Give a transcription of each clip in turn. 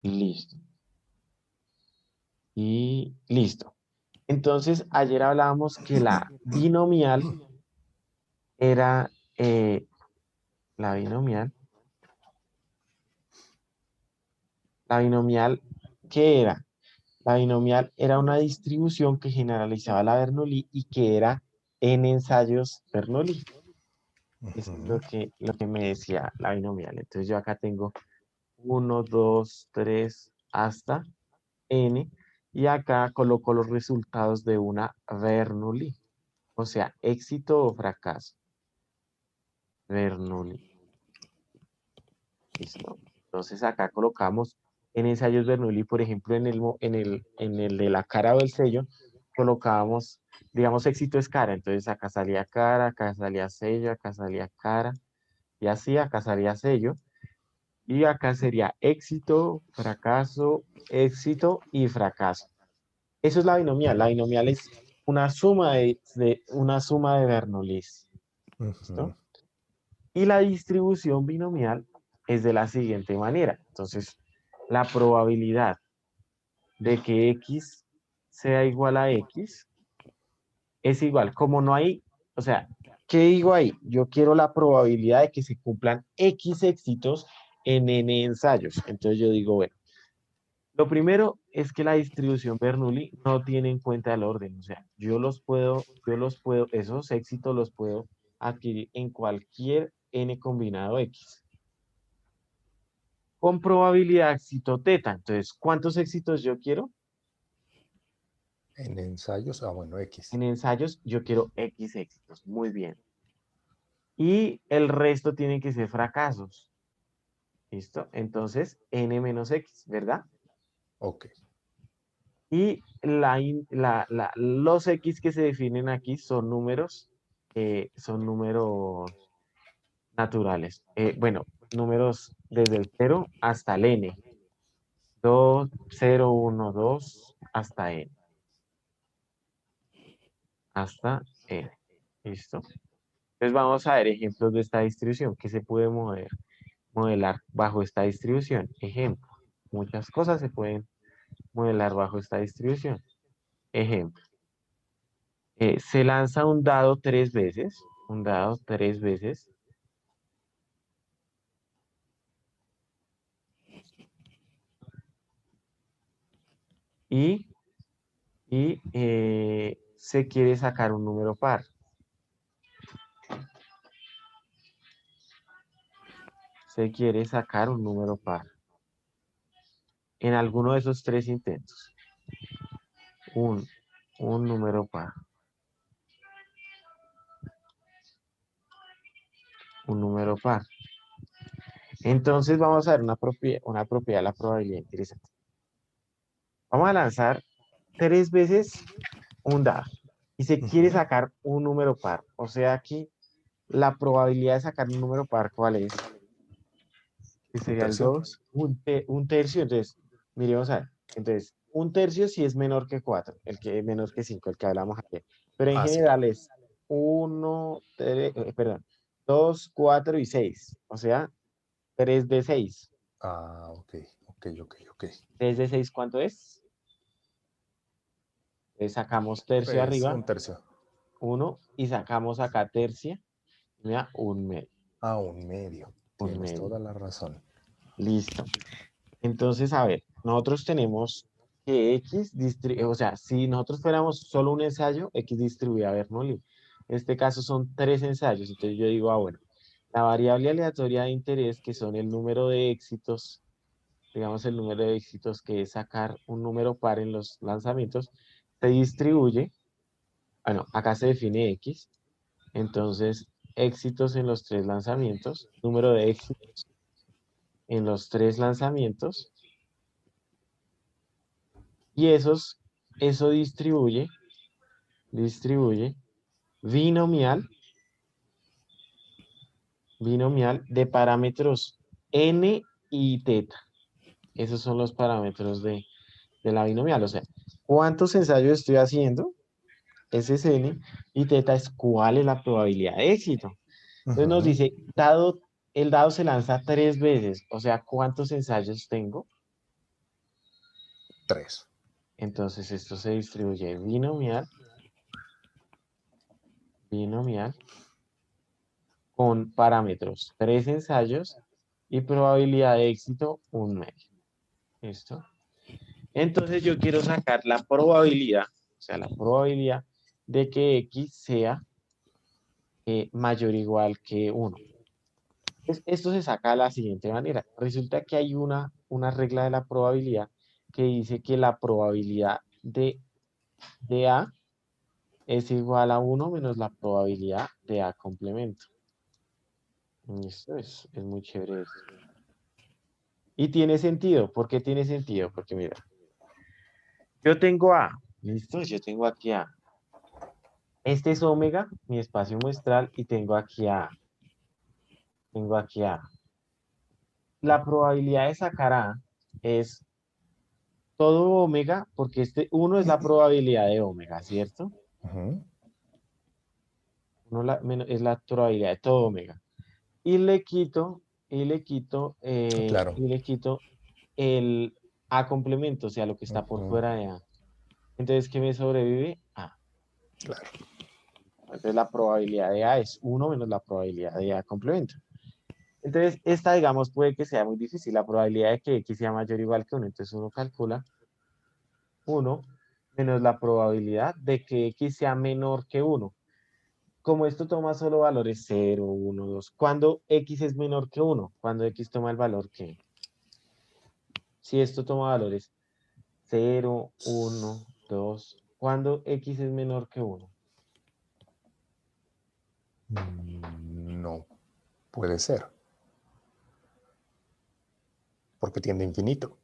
Listo. Y listo. Entonces, ayer hablábamos que era, la binomial, la binomial, ¿qué era? La binomial era una distribución que generalizaba la Bernoulli y que era n ensayos Bernoulli. Eso es Ujú. lo que me decía la binomial. Entonces yo acá tengo uno 2 3 hasta n, y acá coloco los resultados de una Bernoulli, o sea, éxito o fracaso. Bernoulli. Listo. Entonces acá colocamos en ensayos Bernoulli, por ejemplo, en el de la cara o el sello, colocábamos, digamos, éxito es cara. Entonces acá salía cara, acá salía sello, acá salía cara, y así acá salía sello. Y acá sería éxito, fracaso, éxito y fracaso. Eso es la binomial. La binomial es una suma de Bernoullis. Ujú. ¿Listo? Y la distribución binomial es de la siguiente manera. Entonces, la probabilidad de que x sea igual a x es igual. Como no hay, o sea, ¿qué digo ahí? Yo quiero la probabilidad de que se cumplan x éxitos en n ensayos. Entonces yo digo, bueno, lo primero es que la distribución Bernoulli no tiene en cuenta el orden. O sea, esos éxitos los puedo adquirir en cualquier n combinado x. Con probabilidad éxito teta. Entonces, ¿cuántos éxitos yo quiero? En ensayos, bueno, X. En ensayos yo quiero X éxitos. Muy bien. Y el resto tienen que ser fracasos. ¿Listo? Entonces, n menos x, ¿verdad? Ok. Y los x que se definen aquí son números naturales. Bueno, números desde el 0 hasta el n. 2 0 1 2 hasta n. Hasta n. ¿Listo? Entonces vamos a ver ejemplos de esta distribución que se puede modelar bajo esta distribución. Ejemplo, muchas cosas se pueden modelar bajo esta distribución. Ejemplo, se lanza un dado tres veces, y, se quiere sacar un número par. Se quiere sacar un número par en alguno de esos tres intentos. Un, un número par. Un número par. Entonces vamos a ver una propiedad de la probabilidad interesante. Vamos a lanzar tres veces un dado y se quiere Ujú. sacar un número par. O sea, aquí la probabilidad de sacar un número par, ¿cuál es? Que Un sería el tercio. 2 un tercio. Entonces, miremos a ver. Entonces, un tercio sí es menor que 4, el que es menor que 5, el que hablamos ayer. Pero en Ah, sí. general es 1, perdón, 2, 4 y 6. O sea, 3 de 6. Ok, ok, ok, ok. 3 de 6, ¿cuánto es? Entonces sacamos tercio Pues arriba, un tercio. 1, y sacamos acá tercia, mira, Un medio. un Tienes medio. toda la razón. Listo. Entonces, a ver, nosotros tenemos que o sea, si nosotros fuéramos solo un ensayo, X distribuye a Bernoulli. En este caso son tres ensayos, entonces yo digo, bueno, la variable aleatoria de interés, que son el número de éxitos, digamos el número de éxitos que es sacar un número par en los lanzamientos, se distribuye, bueno, acá se define X, entonces éxitos en los tres lanzamientos, número de éxitos en los tres lanzamientos, y eso distribuye binomial, binomial de parámetros n y teta. Esos son los parámetros de la binomial. O sea, ¿cuántos ensayos estoy haciendo? Ese es n, y teta es cuál es la probabilidad de éxito. Entonces nos Ujú. dice, el dado se lanza tres veces, o sea, ¿cuántos ensayos tengo? 3. Entonces esto se distribuye binomial, binomial, con parámetros 3 ensayos y probabilidad de éxito 1/2. ¿Listo? Entonces yo quiero sacar la probabilidad, o sea, la probabilidad de que X sea mayor o igual que 1. Esto se saca de la siguiente manera. Resulta que hay una regla de la probabilidad que dice que la probabilidad de A es igual a 1 menos la probabilidad de A complemento. Y esto es muy chévere esto. Y tiene sentido. ¿Por qué tiene sentido? Porque mira, yo tengo A, ¿listo? Yo tengo aquí A. Este es omega, mi espacio muestral, y tengo aquí A. Tengo aquí A. La probabilidad de sacar A es todo omega, porque este 1 es la probabilidad de omega, ¿cierto? Ujú. Es la probabilidad de todo omega. Y le quito, y le quito, Claro. y le quito el A complemento, o sea, lo que está por Ujú. fuera de A. Entonces, ¿qué me sobrevive? A. Claro. Entonces, la probabilidad de A es 1 menos la probabilidad de A complemento. Entonces, esta, digamos, puede que sea muy difícil. La probabilidad de que X sea mayor o igual que 1. Entonces, uno calcula 1 menos la probabilidad de que X sea menor que 1. Como esto toma solo valores 0, 1, 2. ¿Cuándo X es menor que 1? Cuando X toma el valor que. Si esto toma valores 0, 1, 2. ¿Cuándo X es menor que 1? No puede ser, porque tiende a infinito.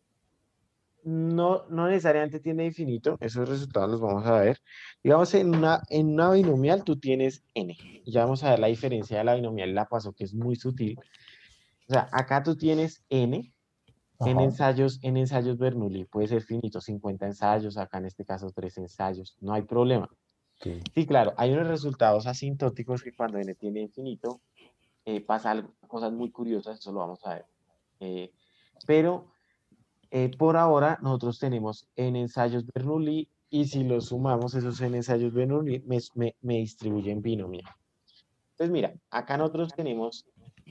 No, no necesariamente tiene infinito, esos resultados los vamos a ver. Digamos, en una binomial tú tienes n. Ya vamos a ver la diferencia de la binomial y la paso, que es muy sutil. O sea, acá tú tienes n Ajá. en ensayos Bernoulli. Puede ser finito, 50 ensayos, acá en este caso 3 ensayos, no hay problema. Ok. Sí, claro, hay unos resultados asintóticos que cuando n tiene infinito, pasa cosas muy curiosas, eso lo vamos a ver. Eh, pero por ahora, nosotros tenemos en ensayos Bernoulli y si los sumamos, esos en ensayos Bernoulli me distribuyen binomial. Entonces, mira, acá nosotros tenemos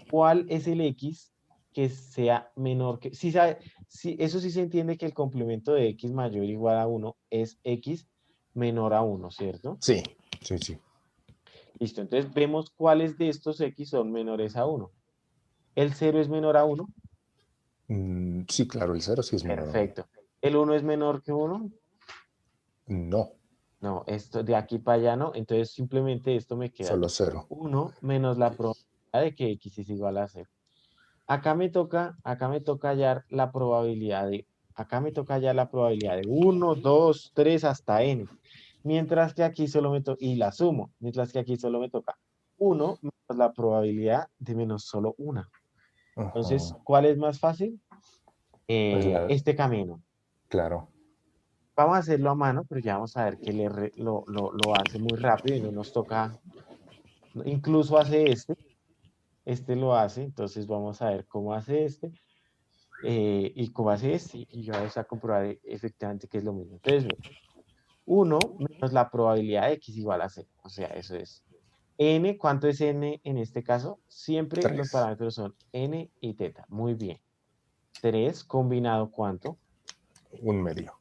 cuál es el X que sea menor que. Eso sí se entiende que el complemento de X mayor o igual a 1 es X menor a 1, ¿cierto? Sí, sí, sí. Listo, entonces vemos cuáles de estos X son menores a 1. ¿El 0 es menor a 1? Sí, claro, el 0 sí es menor a 1. Perfecto. ¿El 1 es menor que 1? No, No, esto de aquí para allá no. Entonces simplemente esto me queda solo 0. 1 menos la probabilidad de que X es igual a 0. Acá me toca hallar la probabilidad de, acá me toca hallar la probabilidad de 1, 2, 3 hasta n. Mientras que aquí solo me toca, y la sumo, mientras que aquí solo me toca 1 menos la probabilidad de menos solo una. Entonces, Ajá. ¿cuál es más fácil? Pues Este camino. claro. Vamos a hacerlo a mano, pero ya vamos a ver que lo hace muy rápido y no nos toca, incluso hace este lo hace, entonces vamos a ver cómo hace este y cómo hace este y ya vamos a comprobar efectivamente que es lo mismo. Entonces, mira, 1 menos la probabilidad de x igual a 0, o sea, eso es n. ¿Cuánto es n en este caso? Siempre los 3. parámetros son n y teta, muy bien. 3 combinado, ¿cuánto? Un medio.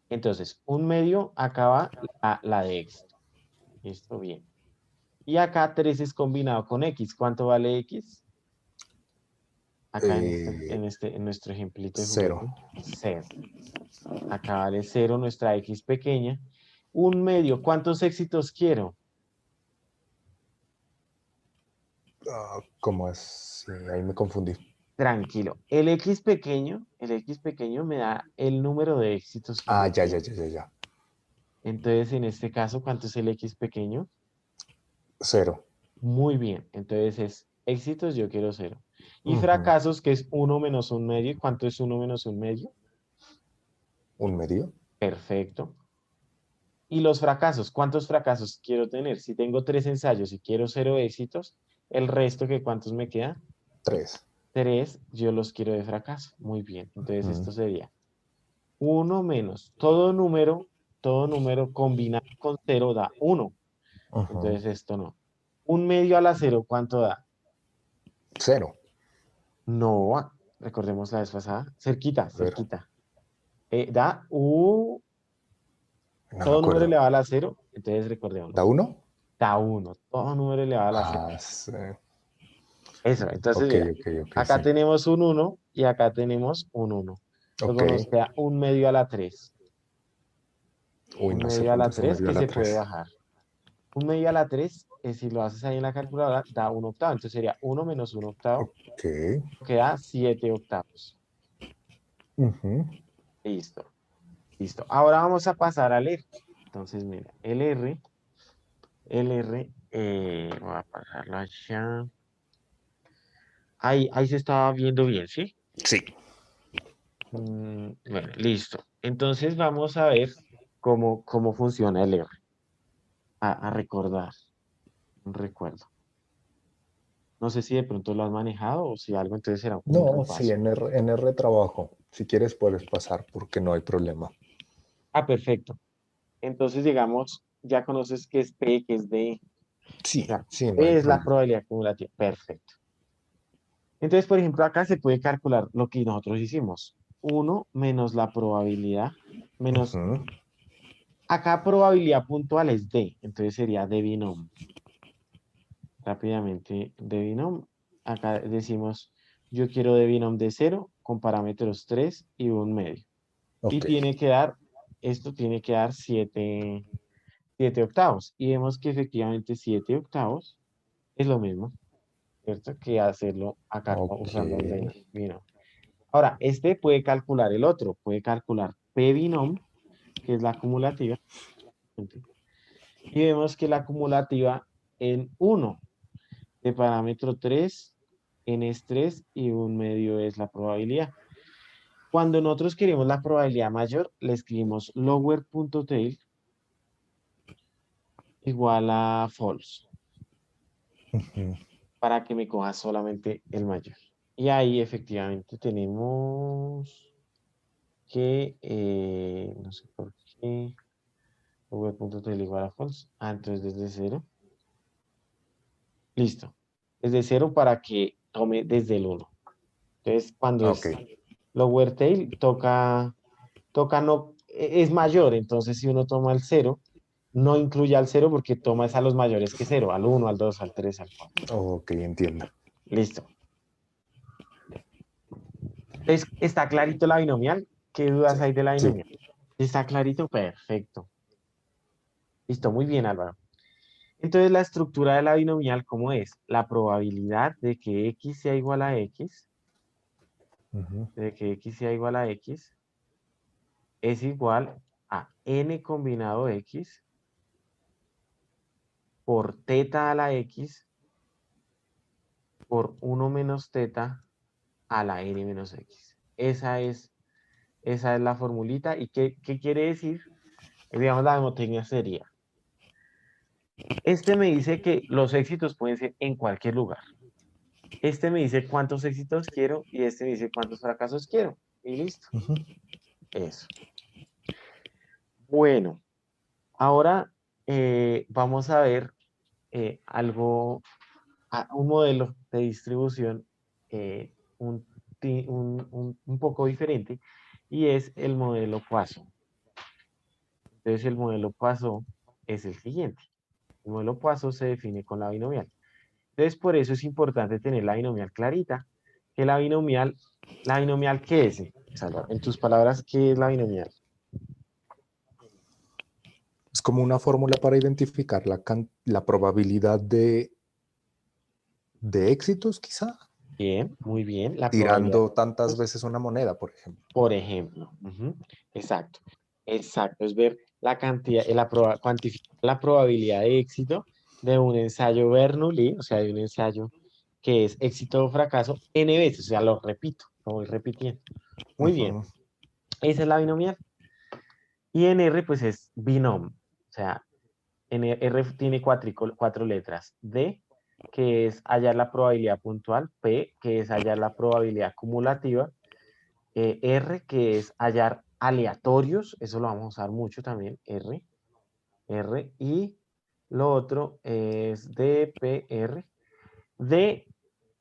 Entonces, un medio acaba la de éxito. Listo, bien. Y acá 3 es combinado con X. ¿Cuánto vale X? Acá en nuestro ejemplito de 0. juguete. 0. Acá vale 0 nuestra X pequeña. Un medio. ¿Cuántos éxitos quiero? ¿Cómo es? Sí, ahí me confundí. Tranquilo. El X pequeño me da el número de éxitos que Ah, yo ya, ya, quiero. ya, ya, ya. Entonces, en este caso, ¿cuánto es el X pequeño? 0. Muy bien. Entonces es éxitos, yo quiero 0. Y Ujú. fracasos, que es 1 menos un medio. ¿Y cuánto es 1 menos un medio? Un medio. Perfecto. Y los fracasos, ¿cuántos fracasos quiero tener? Si tengo 3 ensayos y quiero 0 éxitos, el resto, ¿que cuántos me quedan? 3. 3, yo los quiero de fracaso. Muy bien. Entonces esto sería 1 menos todo número combinado con 0 da 1. Entonces esto no. 1 medio a la 0, ¿cuánto da? 0. No, recordemos la vez pasada. Cerquita, A ver, cerquita. Da no me todo número acuerdo. elevado a la 0, entonces recordémoslo. ¿Da 1? Da 1, todo número elevado a la 0. Ah, sí. Eso, entonces Ok, mira, ok, acá sí. tenemos un 1 y acá tenemos un 1. Ok. Luego nos queda 1 medio a la 3. Uy, 1 no sé medio a la cuánto es un 3 medio a que la se puede 3. bajar. 1 medio a la 3, si lo haces ahí en la calculadora, da 1 octavo. Entonces sería 1 menos 1 octavo, Ok. que da 7 octavos. Ujú. Listo, listo. Ahora vamos a pasar al R. Entonces, mira, voy a pasarlo allá. Ahí se estaba viendo bien, ¿sí? Sí. Bueno, listo. Entonces vamos a ver cómo funciona el R. A recordar, un recuerdo. No sé si de pronto lo has manejado o si algo, entonces será como un No, sí, repaso. en R trabajo. Si quieres puedes pasar porque no hay problema. Ah, perfecto. Entonces, digamos, ya conoces qué es P, qué es D. O Sí, sea, sí, no hay P es la problema. probabilidad acumulativa. Perfecto. Entonces, por ejemplo, acá se puede calcular lo que nosotros hicimos. 1 menos la probabilidad, menos, Ujú. acá probabilidad puntual es D, entonces sería D binom. Rápidamente, D binom. Acá decimos, yo quiero D binom de 0 con parámetros 3 y 1 medio. Y Ok, tiene que dar, esto tiene que dar 7 octavos. Y vemos que efectivamente 7 octavos es lo mismo, ¿cierto? Que hacerlo acá ok. usando el de binom. Ahora, este puede calcular el otro, puede calcular P binom, que es la acumulativa, y vemos que la acumulativa en 1 de parámetro 3 n es 3 y 1 medio es la probabilidad. Cuando nosotros queremos la probabilidad mayor, le escribimos lower.tail igual a false, Ujú. para que me coja solamente el mayor. Y ahí efectivamente tenemos que, no sé por qué, lower.tail igual a false. Ah, entonces desde 0. Listo. Desde 0 para que tome desde el 1. Entonces, cuando Ok, es lower tail, toca no, es mayor. Entonces, si uno toma el 0, no incluye al 0 porque toma es a los mayores que 0, al 1, al 2, al 3, al 4. ok, entiendo. Listo. Entonces, ¿está clarito la binomial? ¿Qué dudas Sí, hay de la sí. binomial? ¿Está clarito? Perfecto. Listo, muy bien, Álvaro. Entonces, la estructura de la binomial, ¿cómo es? La probabilidad de que x sea igual a x, Ujú. es igual a n combinado x por teta a la x por 1 menos teta a la n menos x. Esa es la formulita. ¿Y qué quiere decir? Digamos, la demotecnia sería, este me dice que los éxitos pueden ser en cualquier lugar. Este me dice cuántos éxitos quiero y este me dice cuántos fracasos quiero. Y listo. Ujú. Eso. Bueno, ahora vamos a ver un modelo de distribución eh, un poco diferente y es el modelo Poisson. Entonces el modelo Poisson es el siguiente. El modelo Poisson se define con la binomial. Entonces por eso es importante tener la binomial clarita, que la binomial ¿qué es? Salvador? En tus palabras, ¿qué es la binomial? Es como una fórmula para identificar la probabilidad de éxitos, quizá, Bien, muy bien, la probabilidad tirando de tantas éxitos, veces una moneda, por ejemplo. por ejemplo. Ujú. Exacto, exacto, es ver la cantidad, cuantificar la probabilidad de éxito de un ensayo Bernoulli, o sea, de un ensayo que es éxito o fracaso, n veces, o sea, lo repito, lo voy repitiendo. Muy bien, Ujú. esa es la binomial. Y en R, pues es binom, o sea, R tiene cuatro letras. D, que es hallar la probabilidad puntual. P, que es hallar la probabilidad acumulativa. R, que es hallar aleatorios, eso lo vamos a usar mucho también, R, y lo otro es DPR, D,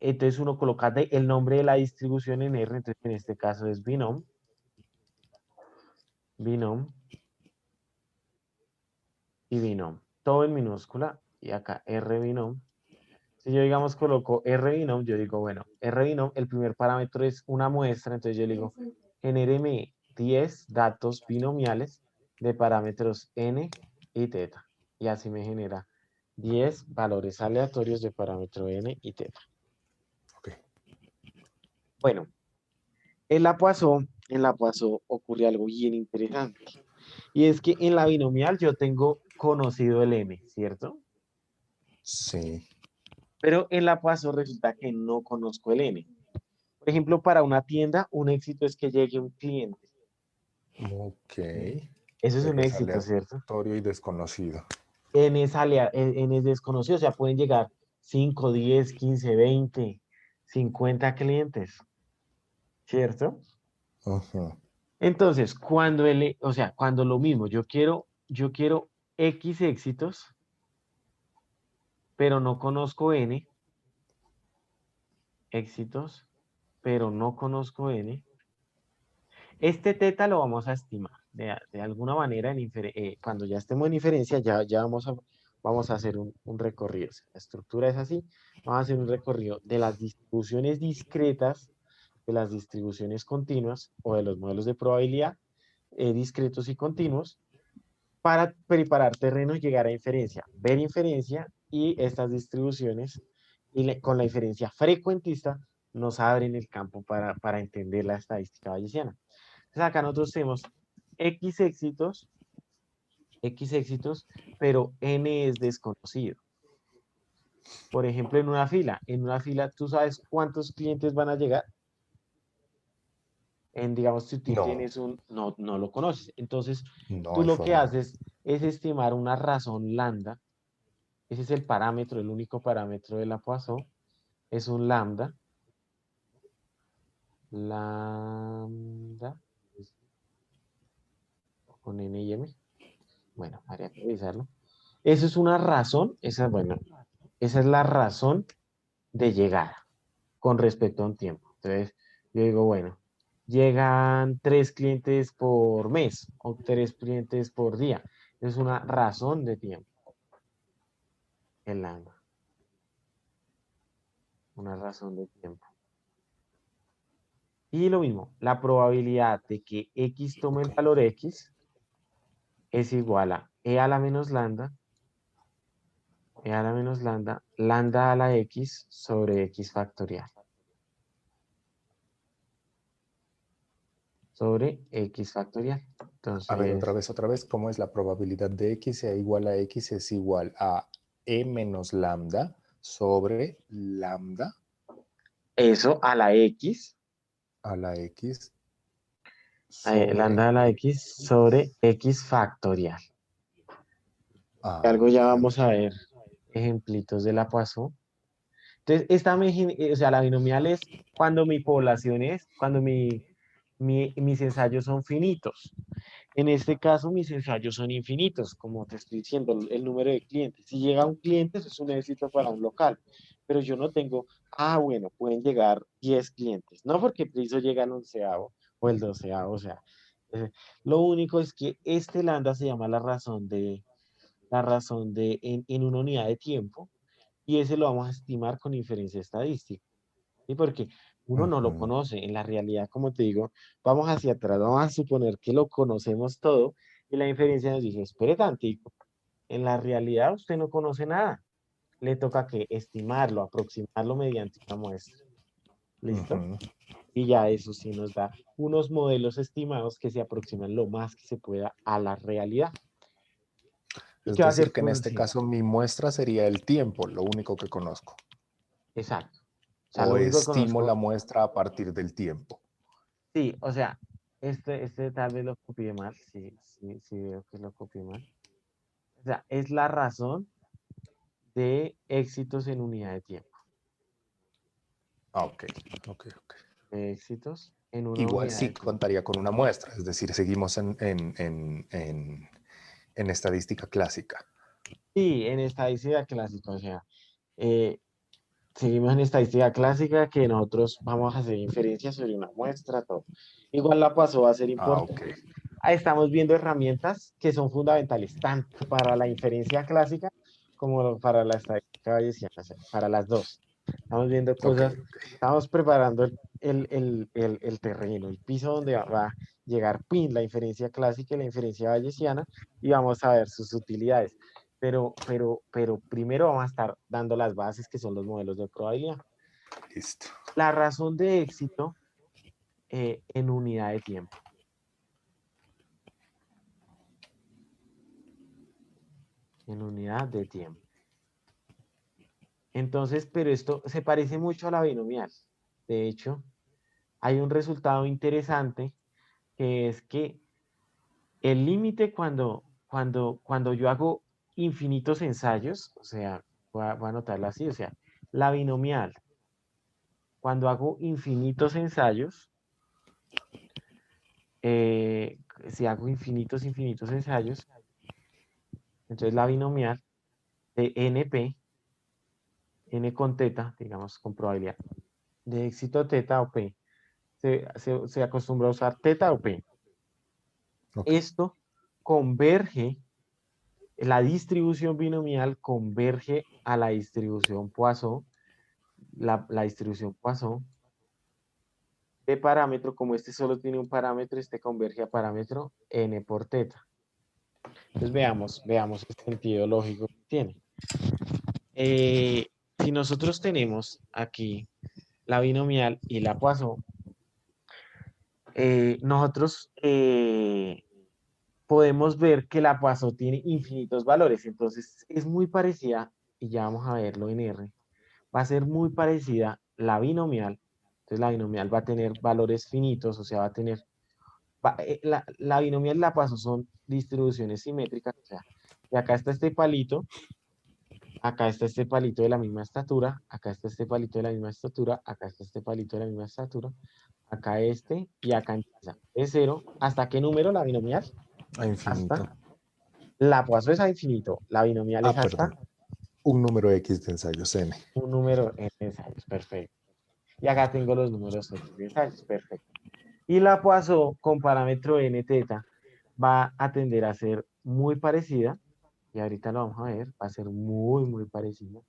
entonces uno coloca el nombre de la distribución en R, entonces en este caso es binom y binom, todo en minúscula, y acá R binom. Si yo, digamos, coloco R binom, yo digo, bueno, R binom, el primer parámetro es una muestra, entonces yo le digo, genéreme 10 datos binomiales de parámetros n y teta. Y así me genera 10 valores aleatorios de parámetro n y teta. Ok. Bueno, en la Poisson ocurre algo bien interesante. Y es que en la binomial yo tengo conocido el n, ¿cierto? Sí. Pero en la Poisson resulta que no conozco el n. Por ejemplo, para una tienda, un éxito es que llegue un cliente. Ok. ¿Sí? Eso es un Pero es éxito, ¿cierto? aleatorio y desconocido. En es desconocido, o sea, pueden llegar 5, 10, 15, 20, 50 clientes, ¿cierto? Ujú. Entonces, o sea, cuando lo mismo, yo quiero X éxitos, pero no conozco N éxitos, pero no conozco N. Este teta lo vamos a estimar de alguna manera cuando ya estemos en inferencia, ya vamos a hacer un recorrido. O sea, la estructura es así. Vamos a hacer un recorrido de las distribuciones discretas, de las distribuciones continuas o de los modelos de probabilidad discretos y continuos para preparar terreno y llegar a inferencia, ver inferencia y estas distribuciones con la inferencia frecuentista nos abren el campo para entender la estadística bayesiana. Entonces acá nosotros tenemos X éxitos, X éxitos, pero N es desconocido. Por ejemplo, en una fila, ¿tú sabes cuántos clientes van a llegar? Digamos, si tú No, tienes no lo conoces. Entonces, no tú hay lo que forma. haces es estimar una razón lambda. Ese es el parámetro, el único parámetro de la Poisson. Es un lambda. Lambda. Con N y M. Bueno, habría que revisarlo. Eso es una razón. Bueno, esa es la razón de llegada con respecto a un tiempo. Entonces, yo digo, bueno, llegan 3 clientes por mes o 3 clientes por día. Es una razón de tiempo, el lambda, una razón de tiempo. Y lo mismo, la probabilidad de que X tome Ok. el valor X es igual a E a la menos lambda, E a la menos lambda, lambda a la X sobre X factorial. Sobre X factorial. A ver, Entonces, otra vez, ¿cómo es la probabilidad de X sea igual a X es igual a E menos lambda sobre lambda eso a la X, a la X sobre... lambda a la X sobre X factorial. Ah, Algo ya ok, vamos a ok. ver ejemplitos de la Poisson. Entonces, o sea, la binomial es cuando mi población es, cuando mis ensayos son finitos. En este caso, mis ensayos son infinitos, como te estoy diciendo, el número de clientes. Si llega un cliente, eso es un éxito para un local. Pero yo no tengo, bueno, pueden llegar 10 clientes. No porque preciso llega el 11º o el 12º, o sea. eh, lo único es que este lambda se llama la razón de en una unidad de tiempo y ese lo vamos a estimar con inferencia estadística. ¿Sí? Porque uno no lo Ujú. conoce. En la realidad, como te digo, vamos hacia atrás, vamos a suponer que lo conocemos todo y la inferencia nos dice, espere tantico, en la realidad usted no conoce nada. Le toca que estimarlo, aproximarlo mediante una muestra. ¿Listo? Ujú. Y ya eso sí nos da unos modelos estimados que se aproximan lo más que se pueda a la realidad. ¿Y Es qué va a hacer decir, que en con este sí? caso mi muestra sería el tiempo, lo único que conozco. Exacto. O sea, lo O único que estimo la conozco, muestra a partir del tiempo. sí, o sea, este tal vez lo copié mal, sí, sí, sí veo que lo copié mal. O sea, es la razón de éxitos en unidad de tiempo. Ah, ok, ok, ok. De éxitos en una Igual unidad sí de tiempo. contaría con una muestra, es decir, seguimos en estadística clásica. Sí, en estadística clásica, o sea, eh, seguimos en estadística clásica que nosotros vamos a hacer inferencias sobre una muestra, todo. Igual la paso va a ser Ah, ok. importante. Ahí estamos viendo herramientas que son fundamentales tanto para la inferencia clásica como para la estadística bayesiana, o sea, para las dos. Estamos viendo Ok, cosas, estamos preparando el terreno, el piso donde va a llegar PIN, la inferencia clásica y la inferencia bayesiana, y vamos a ver sus utilidades. Pero primero vamos a estar dando las bases que son los modelos de probabilidad. listo. La razón de éxito en unidad de tiempo. En unidad de tiempo. Entonces, pero esto se parece mucho a la binomial. De hecho, hay un resultado interesante que es que el límite cuando yo hago infinitos ensayos, o sea, voy a anotarlo así, o sea, la binomial, cuando hago infinitos ensayos, si hago infinitos ensayos, entonces la binomial de NP, N con teta, digamos, con probabilidad de éxito teta o P, se acostumbra a usar teta o P. Ok. Esto converge, la distribución binomial converge a la distribución Poisson, la distribución Poisson de parámetro, como este solo tiene un parámetro, este converge a parámetro n por teta. Entonces veamos el sentido lógico que tiene. Si nosotros tenemos aquí la binomial y la Poisson, nosotros podemos ver que la Poisson tiene infinitos valores, entonces es muy parecida, y ya vamos a verlo en R, va a ser muy parecida la binomial, entonces la binomial va a tener valores finitos, o sea, va a tener, la binomial y la Poisson son distribuciones simétricas, o sea, y acá está este palito, acá está este palito de la misma estatura, acá está este palito de la misma estatura, acá está este palito de la misma estatura, acá este, y acá empieza de cero, ¿hasta qué número la binomial? A infinito. Hasta la Poisson es a infinito, la binomial es Ah, hasta perdón. Un número X de ensayos N. un número en ensayos, perfecto. Y acá tengo los números X de ensayos, perfecto. Y la Poisson con parámetro n teta va a tender a ser muy parecida, y ahorita lo vamos a ver, va a ser muy parecida,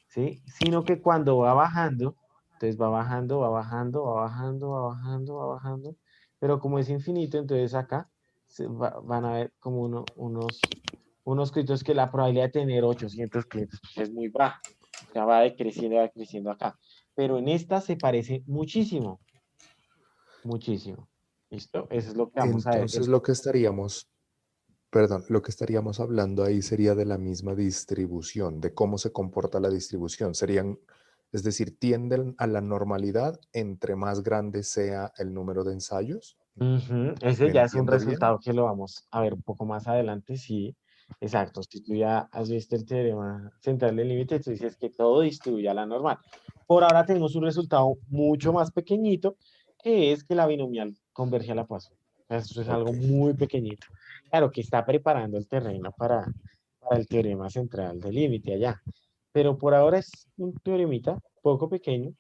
¿sí? Sino que cuando va bajando, entonces va bajando, va bajando, va bajando, va bajando, va bajando, pero como es infinito, entonces acá van a ver como unos créditos que la probabilidad de tener 800 créditos pues, es muy baja, o sea, va creciendo acá, pero en esta se parece muchísimo, muchísimo, ¿listo? Eso es lo que vamos a ver. Entonces lo que estaríamos, perdón, lo que estaríamos hablando ahí sería de la misma distribución, de cómo se comporta la distribución. Serían, es decir, tienden a la normalidad entre más grande sea el número de ensayos. Ujú, ese ¿Me ya es un entiendo bien? resultado que lo vamos a ver un poco más adelante, sí, exacto. Si tú ya has visto el teorema central del límite, tú dices que todo distribuye a la normal. Por ahora tenemos un resultado mucho más pequeñito, que es que la binomial converge a la Poisson. Eso es algo Ok. muy pequeñito. Claro que está preparando el terreno para el teorema central del límite allá. Pero por ahora es un teoremita poco pequeño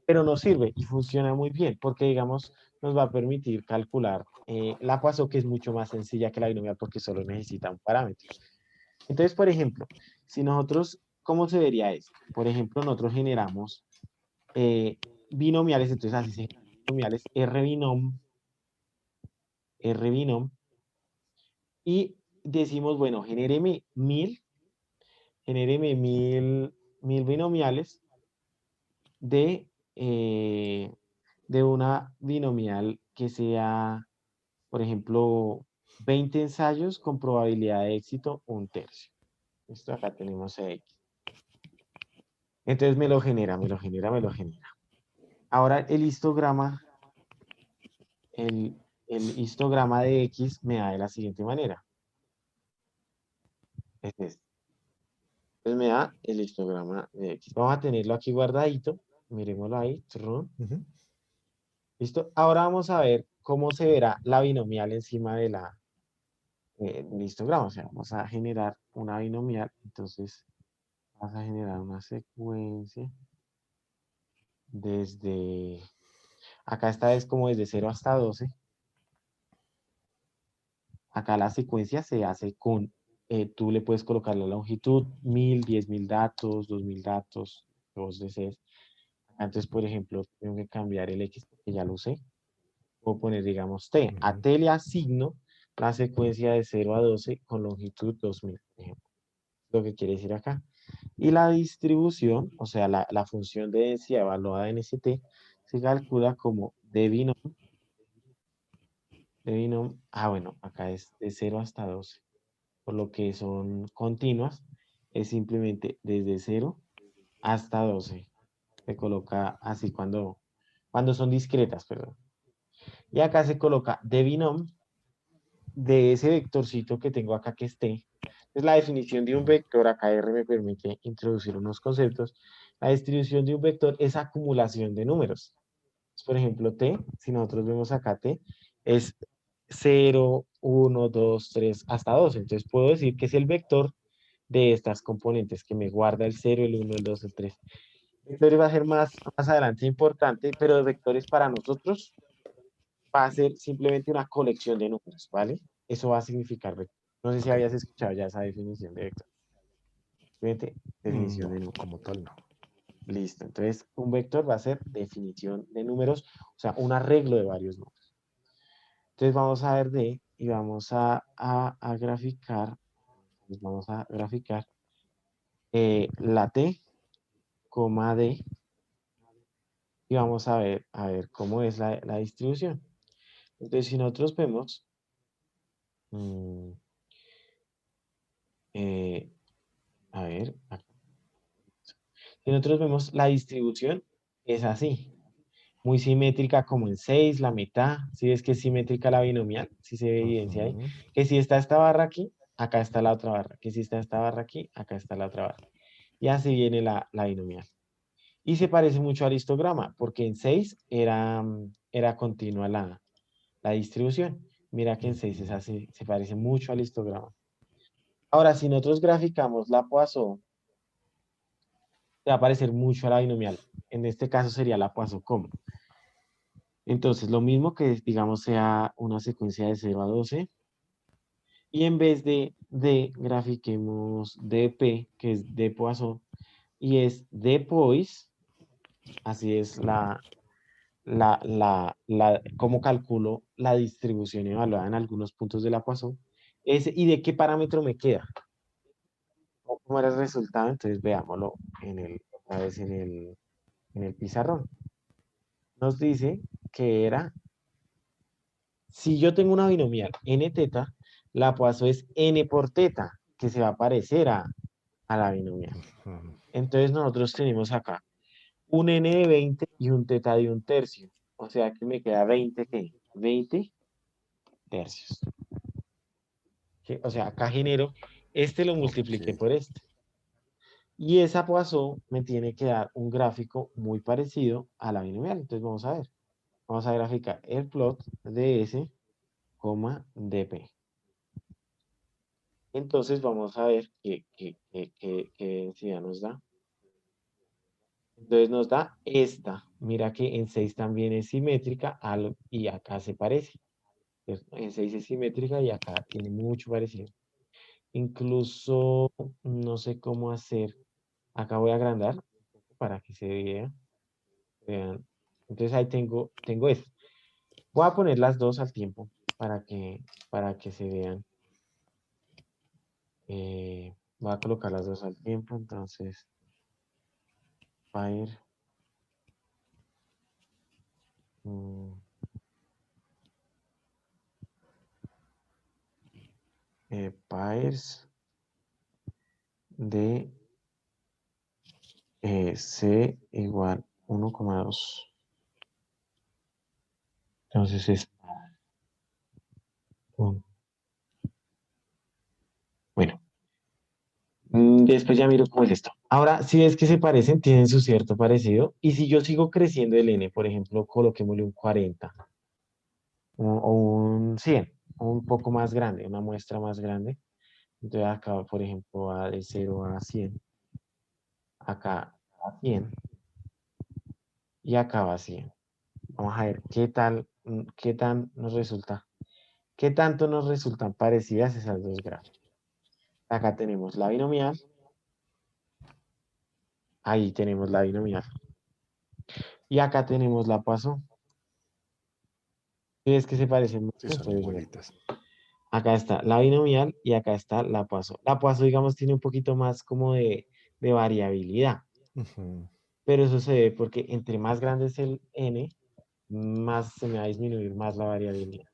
pero nos sirve y funciona muy bien porque, digamos, nos va a permitir calcular la Poisson, que es mucho más sencilla que la binomial porque solo necesita un parámetro. Entonces, por ejemplo, si nosotros, ¿cómo se vería esto? Por ejemplo, nosotros generamos eh, binomiales, entonces así se generan binomiales, R binom, y decimos, bueno, genéreme mil binomiales de, eh, de una binomial que sea, por ejemplo, 20 ensayos con probabilidad de éxito un tercio. Esto acá tenemos X. Entonces me lo genera. Ahora el histograma de X me da de la siguiente manera. Es este. Entonces me da el histograma de X. Vamos a tenerlo aquí guardadito Miremoslo ahí. Ujú. ¿Listo? Ahora vamos a ver cómo se verá la binomial encima de del histograma. O sea, vamos a generar una binomial. Entonces, vas a generar una secuencia desde... Acá esta es como desde 0 hasta 12. Acá la secuencia se hace con... tú le puedes colocar la longitud, 1000, 10.000 datos, 2000 datos, que vos desees. Entonces, por ejemplo, tengo que cambiar el X porque ya lo usé. Puedo poner, digamos, T. A Ujú. T le asigno la secuencia de 0 a 12 con longitud 2000, por ejemplo. Lo que quiere decir acá. Y la distribución, o sea, la función de densidad evaluada en ST, se calcula como debinom. Bueno, acá es de 0 hasta 12, por lo que son continuas. Es simplemente desde 0 hasta 12. Se coloca así cuando son discretas, perdón. Y acá se coloca debinom de ese vectorcito que tengo acá que esté. Es la definición de un vector. Acá R me permite introducir unos conceptos. La distribución de un vector es acumulación de números. Por ejemplo, T, si nosotros vemos acá T, es 0, 1, 2, 3 hasta 12. Entonces puedo decir que es el vector de estas componentes que me guarda el 0, el 1, el 2, el 3. Vectores va a ser más adelante importante, pero de vectores para nosotros va a ser simplemente una colección de números, ¿vale? Eso va a significar vector. No sé si Ok. habías escuchado ya esa definición de vector. Simplemente definición No, de números. como tal no. Listo. Entonces, un vector va a ser definición de números, o sea, un arreglo de varios números. Entonces, vamos a ver y vamos a graficar, vamos a graficar la T, coma D, y vamos a ver cómo es la distribución. Entonces, si nosotros vemos, mm, eh, a ver, si nosotros vemos la distribución, es así, muy simétrica como en 6 la mitad. Si ves que es simétrica la binomial, si se ve evidencia ahí, Ujú. que si está esta barra aquí, acá está la otra barra, que si está esta barra aquí, acá está la otra barra. Y así viene la binomial. Y se parece mucho al histograma, porque en 6 era continua la distribución. Mira que en 6 es Ujú. así, se parece mucho al histograma. Ahora, si nosotros graficamos la Poisson, te va a parecer mucho a la binomial. En este caso sería la Poisson común. Entonces, lo mismo que, digamos, sea una secuencia de 0 a 12, y en vez de D, grafiquemos dp, que es de Poisson, y es de Pois. Así es cómo calculo la distribución evaluada en algunos puntos de la Poisson. ¿Y de qué parámetro me queda? ¿Cómo era el resultado? Entonces, veámoslo otra vez en el pizarrón. Nos dice que era, si yo tengo una binomial n teta, la Poisson es n por teta, que se va a parecer a la binomial. Ujú. Entonces nosotros tenemos acá un n de 20 y un teta de 1/3. O sea que me queda 20, ¿qué? 20 tercios. O sea, acá genero, este lo Ok. multipliqué por este. Y esa Poisson me tiene que dar un gráfico muy parecido a la binomial. Entonces vamos a ver. Vamos a graficar el plot de S, dp. Entonces vamos a ver qué densidad nos da. Entonces nos da esta. Mira que en 6 también es simétrica y acá se parece. En 6 es simétrica y acá tiene mucho parecido. Incluso no sé cómo hacer. Acá voy a agrandar para que se vea. Vean. Entonces ahí tengo esto. Voy a poner las dos al tiempo para que se vean. Voy a colocar las dos al tiempo. Entonces, Fire. mm, Pairs de C igual 1,2. Entonces es, bueno, después ya miro cómo es esto. Ahora, si ves que se parecen, tienen su cierto parecido. Y si yo sigo creciendo el n, por ejemplo, coloquémosle un 40 o un 100, o un poco más grande, una muestra más grande. Entonces acá, por ejemplo, va de 0 a 100, acá a 100 y acá va a 100. Vamos a ver qué tal, qué tan nos resulta, qué tanto nos resultan parecidas esas dos gráficas. Acá tenemos la binomial, ahí tenemos la binomial. Y acá tenemos la Poisson. ¿Y ves que se parecen mucho? Sí, son Entonces, bueno, igualitas. acá está la binomial y acá está la Poisson. La Poisson, digamos, tiene un poquito más como de variabilidad, Ujú. pero eso se debe porque entre más grande es el n, más se me va a disminuir más la variabilidad.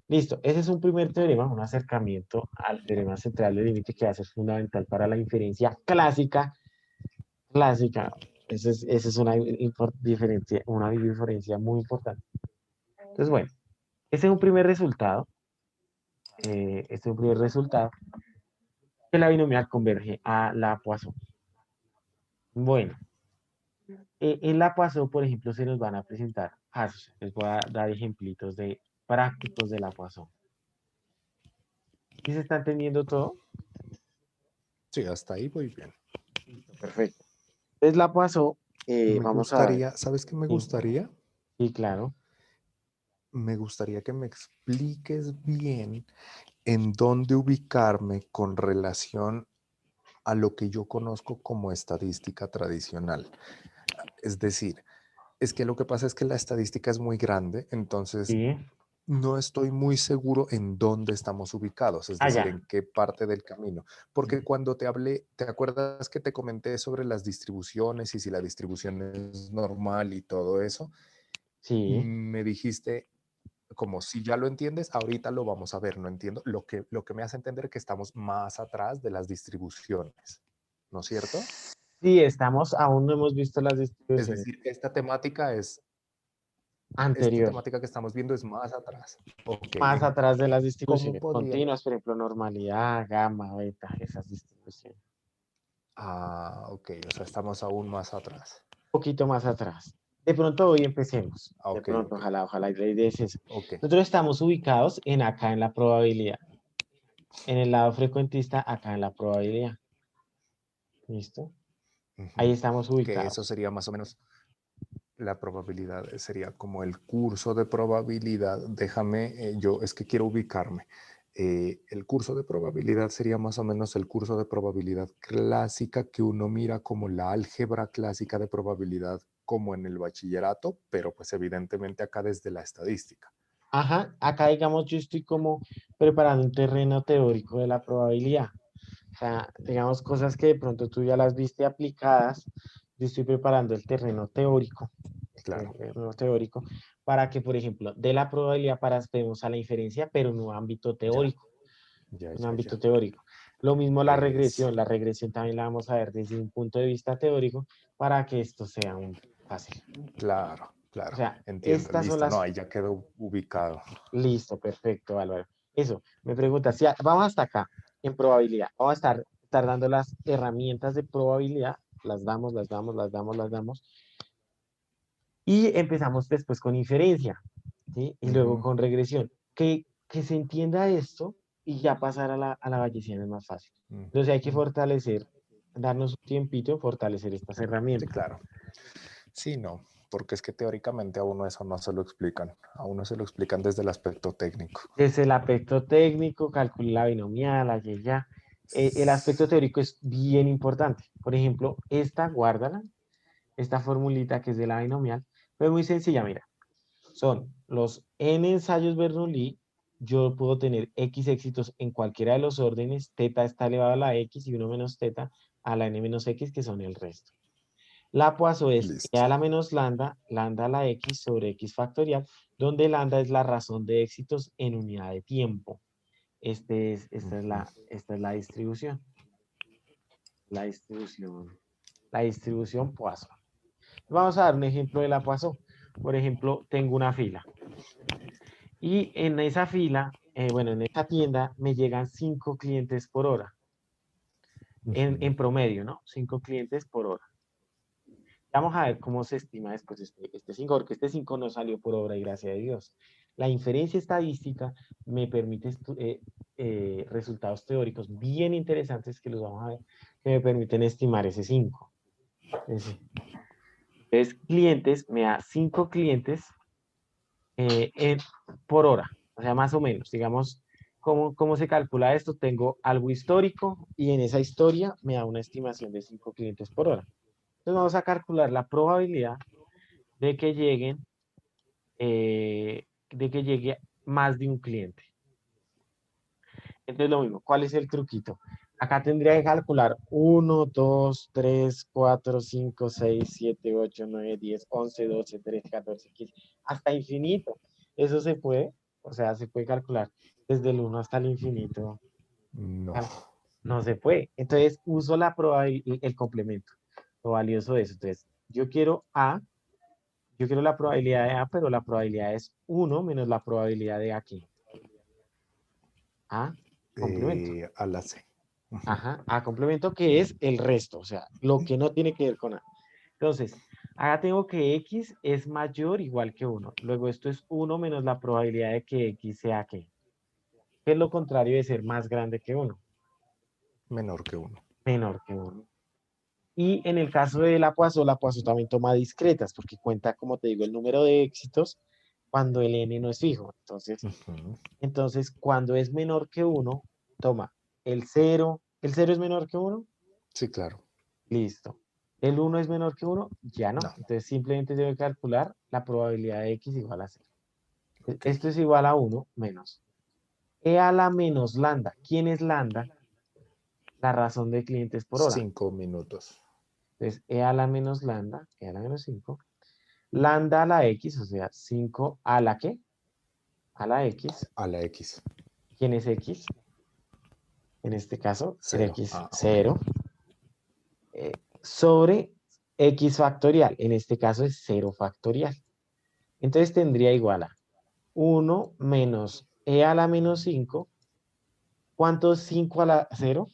Listo, ese es un primer teorema, un acercamiento al teorema central del límite que va a ser fundamental para la inferencia clásica. Clásica, esa es una diferencia muy importante. Entonces, bueno, ese es un primer resultado. Este es un primer resultado que la binomial converge a la Poisson. Bueno, en la Poisson, por ejemplo, se nos van a presentar casos. Les voy a dar ejemplitos de prácticos de la Poisson. ¿Sí se está entendiendo todo? Sí, hasta ahí voy bien. Perfecto. Entonces la Poisson, Me vamos a ver. gustaría, ¿sabes qué me Sí, gustaría? sí, claro. Me gustaría que me expliques bien en dónde ubicarme con relación a lo que yo conozco como estadística tradicional. Es decir, es que lo que pasa es que la estadística es muy grande, entonces Sí. no estoy muy seguro en dónde estamos ubicados, es decir, Allá. en qué parte del camino. Porque cuando te hablé, ¿te acuerdas que te comenté sobre las distribuciones y si la distribución es normal y todo eso? Sí. Me dijiste, como si ya lo entiendes, ahorita lo vamos a ver, no entiendo. Lo que me hace entender que estamos más atrás de las distribuciones, ¿no es cierto? Sí, estamos, aún no hemos visto las Es distribuciones decir, esta anterior, temática que estamos viendo es más atrás. Ok, más atrás de las ¿cómo distribuciones podría? continuas, por ejemplo, normalidad, gamma, beta, esas distribuciones. Ah, ok, o sea, estamos aún más atrás. Un poquito más atrás. De pronto hoy empecemos. Ah, De ok, pronto, ok, ojalá, la idea es eso. ok. Nosotros estamos ubicados en acá en la probabilidad. En el lado frecuentista, acá en la probabilidad. ¿Listo? Ahí Ujú. estamos Que eso ubicados. sería más o menos la probabilidad, sería como el curso de probabilidad. Déjame, yo es que quiero ubicarme. El curso de probabilidad sería más o menos el curso de probabilidad clásica que uno mira como la álgebra clásica de probabilidad como en el bachillerato, pero pues evidentemente acá desde la estadística. Ajá, acá digamos yo estoy como preparando un terreno teórico de la probabilidad. O sea, digamos cosas que de pronto tú ya las viste aplicadas, yo estoy preparando el Claro, terreno teórico, para que, por ejemplo, de la probabilidad pasemos a la inferencia, pero en ya, ya, un ya, ámbito ya. teórico. Lo mismo Es, la regresión también la vamos a ver desde un punto de vista teórico para que esto sea un fácil. claro, O claro, sea, entiendo, estas son listo. No, las. ahí ya quedó ubicado. Listo, perfecto, Álvaro. Eso, me pregunta, si vamos hasta acá, en probabilidad, vamos a estar dando las herramientas de probabilidad, las damos, y empezamos después con inferencia, ¿sí? Y luego Ujú. con regresión. Que se entienda esto y ya pasar a la bayesiana es más fácil. Entonces hay que Ujú. fortalecer, darnos un tiempito en fortalecer estas Sí, herramientas. claro. Sí, no, porque es que teóricamente a uno eso no se lo explican, a uno se lo explican desde el aspecto técnico. Desde el aspecto técnico, calcular la binomial, allí ya. El aspecto teórico es bien importante. Por ejemplo, guárdala, esta formulita que es de la binomial, pero es muy sencilla, mira. Son los n ensayos Bernoulli, yo puedo tener x éxitos en cualquiera de los órdenes, teta está elevado a la x y 1 menos teta a la n menos x, que son el resto. La Poisson es e Listo. a la menos lambda, lambda a la x sobre x factorial, donde lambda es la razón de éxitos en unidad de tiempo. Ujú. Esta es la distribución. La distribución. La distribución Poisson. Vamos a dar un ejemplo de la Poisson. Por ejemplo, tengo una fila. Y en esa fila, bueno, en esa tienda me llegan 5 clientes por hora. en promedio, ¿no? 5 clientes por hora. Vamos a ver cómo se estima después este 5, porque este 5 no salió por obra y gracia de Dios. La inferencia estadística me permite resultados teóricos bien interesantes que los vamos a ver, que me permiten estimar ese 5. Entonces, clientes, me da 5 clientes por hora, o sea, más o menos, digamos, ¿cómo se calcula esto? Tengo algo histórico y en esa historia me da una estimación de 5 clientes por hora. Entonces vamos a calcular la probabilidad de que llegue más de un cliente. Entonces lo mismo, ¿cuál es el truquito? Acá tendría que calcular 1, 2, 3, 4, 5, 6, 7, 8, 9, 10, 11, 12, 13, 14, 15, hasta infinito. Eso se puede, o sea, se puede calcular desde el 1 hasta el infinito. No. No se puede. Entonces uso el complemento, lo valioso de eso. Entonces, yo quiero la probabilidad de A, pero la probabilidad es 1 menos la probabilidad de aquí. A, complemento. A la C. Ajá, A complemento que es el resto, o sea, lo que no tiene que ver con A. Entonces, acá tengo que X es mayor o igual que 1. Luego esto es 1 menos la probabilidad de que X sea ¿qué? Que es lo contrario de ser más grande que 1. Menor que 1. Menor que 1. Y en el caso de la Poisson también toma discretas, porque cuenta, como te digo, el número de éxitos cuando el n no es fijo. Entonces cuando es menor que 1, toma el 0. ¿El 0 es menor que 1? Sí, claro. Listo. ¿El 1 es menor que 1? Ya no. No. Entonces simplemente debe calcular la probabilidad de x igual a 0. Okay. Esto es igual a 1 menos e a la menos lambda. ¿Quién es lambda? La razón de clientes por hora. 5 minutos. Entonces e a la menos lambda, e a la menos 5. Lambda a la x, o sea, 5 a la ¿qué? A la x. A la X. ¿Quién es x? En este caso, el 0. x Ah, 0. ok. Sobre x factorial. En este caso es 0 factorial. Entonces tendría igual a 1 menos e a la menos 5. ¿Cuánto es 5 a la 0?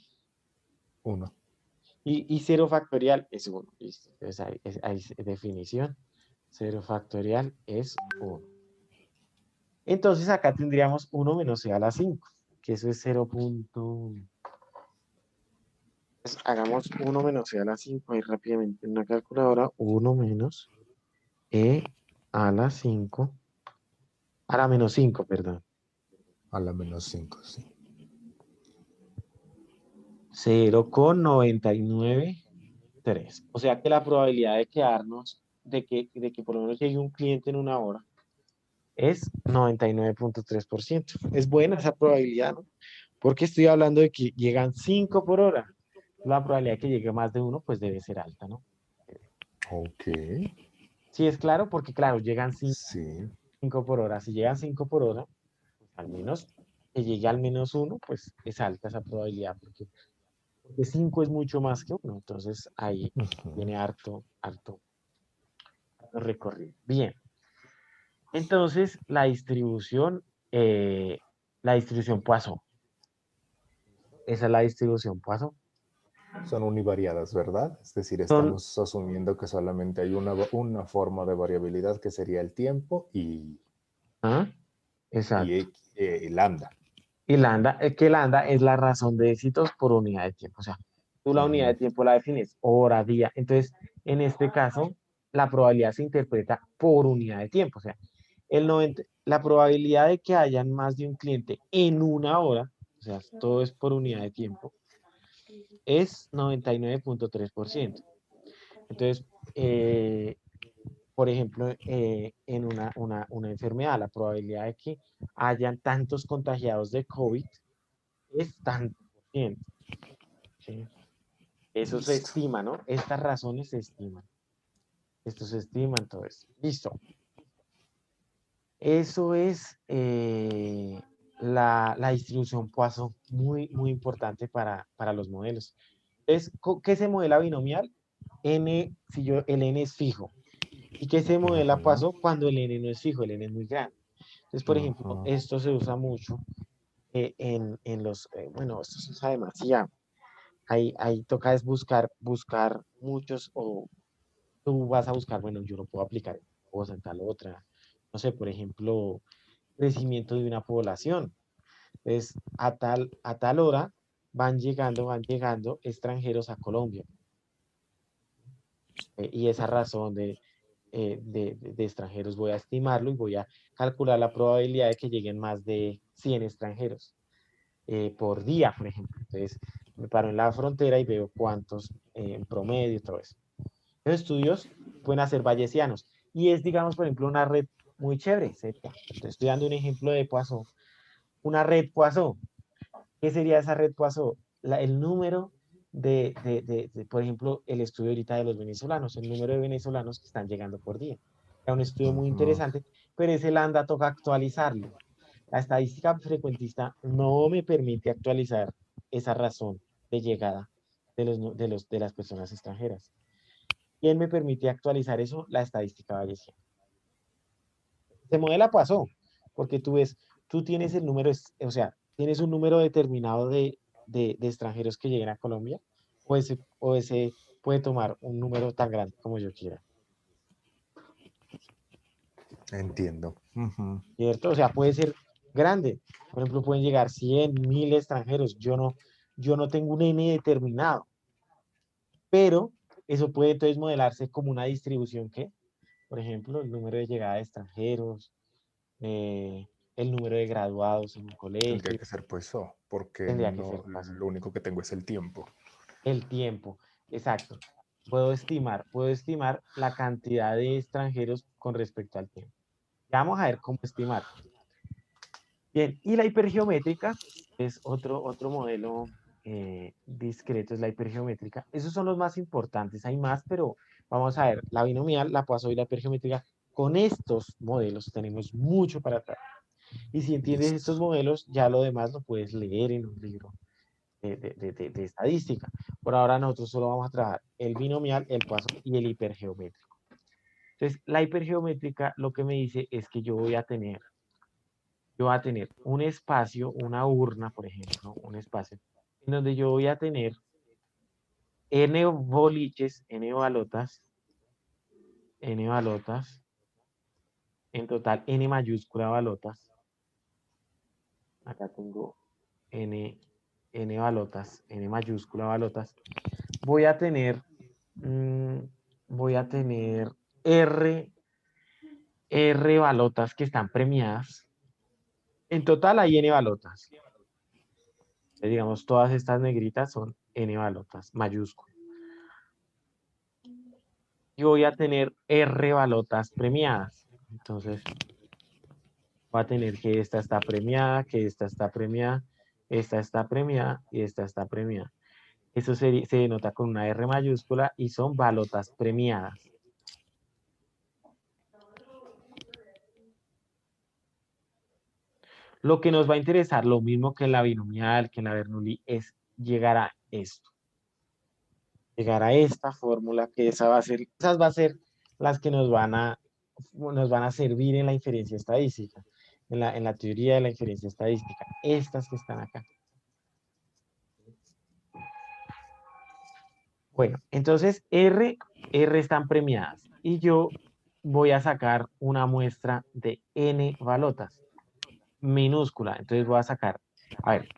1. Y 0 factorial es 1. Listo. Entonces ahí es definición. 0 factorial es 1. Entonces acá tendríamos 1 menos e a la 5, que eso es 0. Entonces, hagamos 1 menos e a la 5 ahí rápidamente en una calculadora. 1 menos e a la 5. A la menos 5, perdón. A la menos 5, sí. 0,993. O sea que la probabilidad de quedarnos, de que por lo menos llegue un cliente en una hora, es 99,3%. Es buena esa probabilidad, ¿no? Porque estoy hablando de que llegan 5 por hora. La probabilidad de que llegue más de uno, pues debe ser alta, ¿no? Ok. Sí, es claro, porque claro, llegan Sí. 5 por hora. Si llegan 5 por hora, pues al menos que llegue al menos uno, pues es alta esa probabilidad, porque 5 es mucho más que uno. Entonces ahí tiene harto recorrido. Bien. Entonces la distribución Poisson. Esa es la distribución Poisson. Son univariadas, ¿verdad? Es decir, Son, estamos asumiendo que solamente hay una forma de variabilidad que sería el tiempo ¿ah? Exacto. lambda. Y lambda, que lambda es la razón de éxitos por unidad de tiempo. O sea, tú la unidad de tiempo la defines hora, día. Entonces, en este caso, la probabilidad se interpreta por unidad de tiempo. O sea, la probabilidad de que hayan más de un cliente en una hora, o sea, todo es por unidad de tiempo, es 99,3%. Entonces, por ejemplo, en una enfermedad, la probabilidad de que hayan tantos contagiados de COVID es tanto por ciento. ¿Sí? Eso se Listo. estima, ¿no? Estas razones se estiman. Esto se estima, entonces. Listo. Eso es la distribución Poisson, muy, muy importante para los modelos. ¿Qué se modela binomial? El n es fijo. ¿Y qué se modela Ujú, Poisson cuando el n no es fijo? El n es muy grande. Entonces, por ejemplo, ujú. esto se usa mucho bueno, esto se usa demasiado. ahí toca es buscar muchos, o tú vas a buscar, bueno, yo no puedo aplicar esta cosa en tal otra. No sé, por ejemplo, crecimiento de una población. Entonces, a tal hora van llegando extranjeros a Colombia. Y esa razón de extranjeros voy a estimarlo y voy a calcular la probabilidad de que lleguen más de 100 extranjeros por día, por ejemplo. Entonces, me paro en la frontera y veo cuántos en promedio y todo eso. Los estudios pueden hacer bayesianos y es, digamos, por ejemplo, una red muy chévere. Estoy dando un ejemplo de Poisson. Una red Poisson. ¿Qué sería esa red Poisson? El número por ejemplo, el estudio ahorita de los venezolanos, el número de venezolanos que están llegando por día. Es un estudio muy Ujú. interesante, pero ese lambda toca actualizarlo. La estadística frecuentista no me permite actualizar esa razón de llegada de las personas extranjeras. ¿Quién me permite actualizar eso? La estadística bayesiana. Se modela Poisson, porque tú tienes el número, o sea, tienes un número determinado de extranjeros que lleguen a Colombia, o ese puede tomar un número tan grande como yo quiera, Entiendo. Ujú. ¿cierto? O sea, puede ser grande. Por ejemplo, pueden llegar 100, 1000 extranjeros. Yo no tengo un N determinado, pero eso puede entonces modelarse como una distribución que, por ejemplo, el número de llegada de extranjeros, eh, el número de graduados en un Tendría colegio, que ser pues eso, porque tendría que no, ser paso. lo único que tengo es el tiempo. El tiempo, exacto. Puedo estimar la cantidad de extranjeros con respecto al tiempo. Ya vamos a ver cómo estimar. Bien, y la hipergeométrica es otro modelo discreto, es la hipergeométrica. Esos son los más importantes, hay más, pero vamos a ver, la binomial, la Poisson y la hipergeométrica. Con estos modelos tenemos mucho para atrás. Y si entiendes Listo. estos modelos, ya lo demás lo puedes leer en un libro de estadística. Por ahora nosotros solo vamos a trabajar el binomial, el Poisson y el hipergeométrico. Entonces, la hipergeométrica lo que me dice es que yo voy a tener un espacio, una urna, por ejemplo, un espacio, en donde yo voy a tener n boliches, n balotas, en total n mayúscula balotas. Acá tengo n, n balotas, n mayúscula balotas. Voy a tener, mm, voy a tener R, R balotas que están premiadas. En total hay N balotas. Digamos, todas estas negritas son N balotas, mayúsculas. Y voy a tener R balotas premiadas. Entonces, voy a tener que esta está premiada, que esta está premiada, esta está premiada y esta está premiada. Eso se denota con una R mayúscula y son balotas premiadas. Lo que nos va a interesar, lo mismo que en la binomial, que en la Bernoulli, es llegar a esto, llegar a esta fórmula, que esas va a ser las que nos van a servir en la inferencia estadística, en la teoría de la inferencia estadística, estas que están acá. Bueno, entonces R están premiadas y yo voy a sacar una muestra de N balotas, minúscula. Entonces voy a sacar, a ver,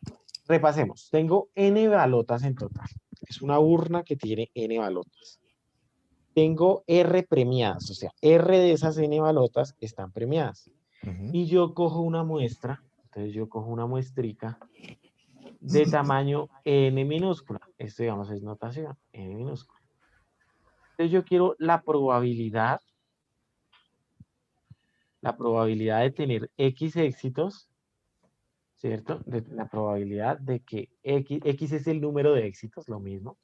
repasemos. Tengo N balotas en total. Es una urna que tiene N balotas. Tengo R premiadas, o sea, R de esas N balotas están premiadas. Ujú. Y yo cojo una muestra, entonces yo cojo una muestrica de tamaño N minúscula. Esto, digamos, es notación, N minúscula. Entonces yo quiero la probabilidad de tener X éxitos, ¿cierto? La probabilidad de que X es el número de éxitos, lo mismo.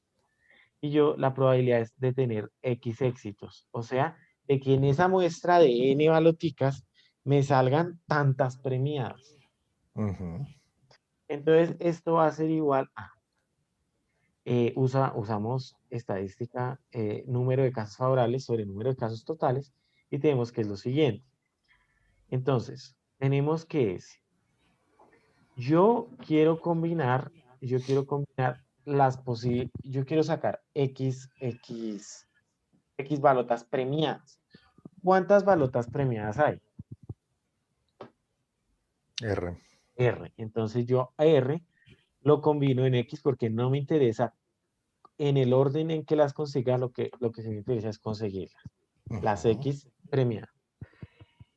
Y la probabilidad es de tener X éxitos. O sea, de que en esa muestra de N baloticas me salgan tantas premiadas. Ujú. Entonces, esto va a ser igual a, usamos estadística, número de casos favorables sobre número de casos totales, y tenemos que es lo siguiente. Entonces, tenemos que es, yo quiero combinar yo quiero sacar X balotas premiadas. ¿Cuántas balotas premiadas hay? R. R. Entonces yo a R lo combino en X porque no me interesa en el orden en que las consiga, lo que sí me interesa es conseguirlas. Las Ujú. X premiadas.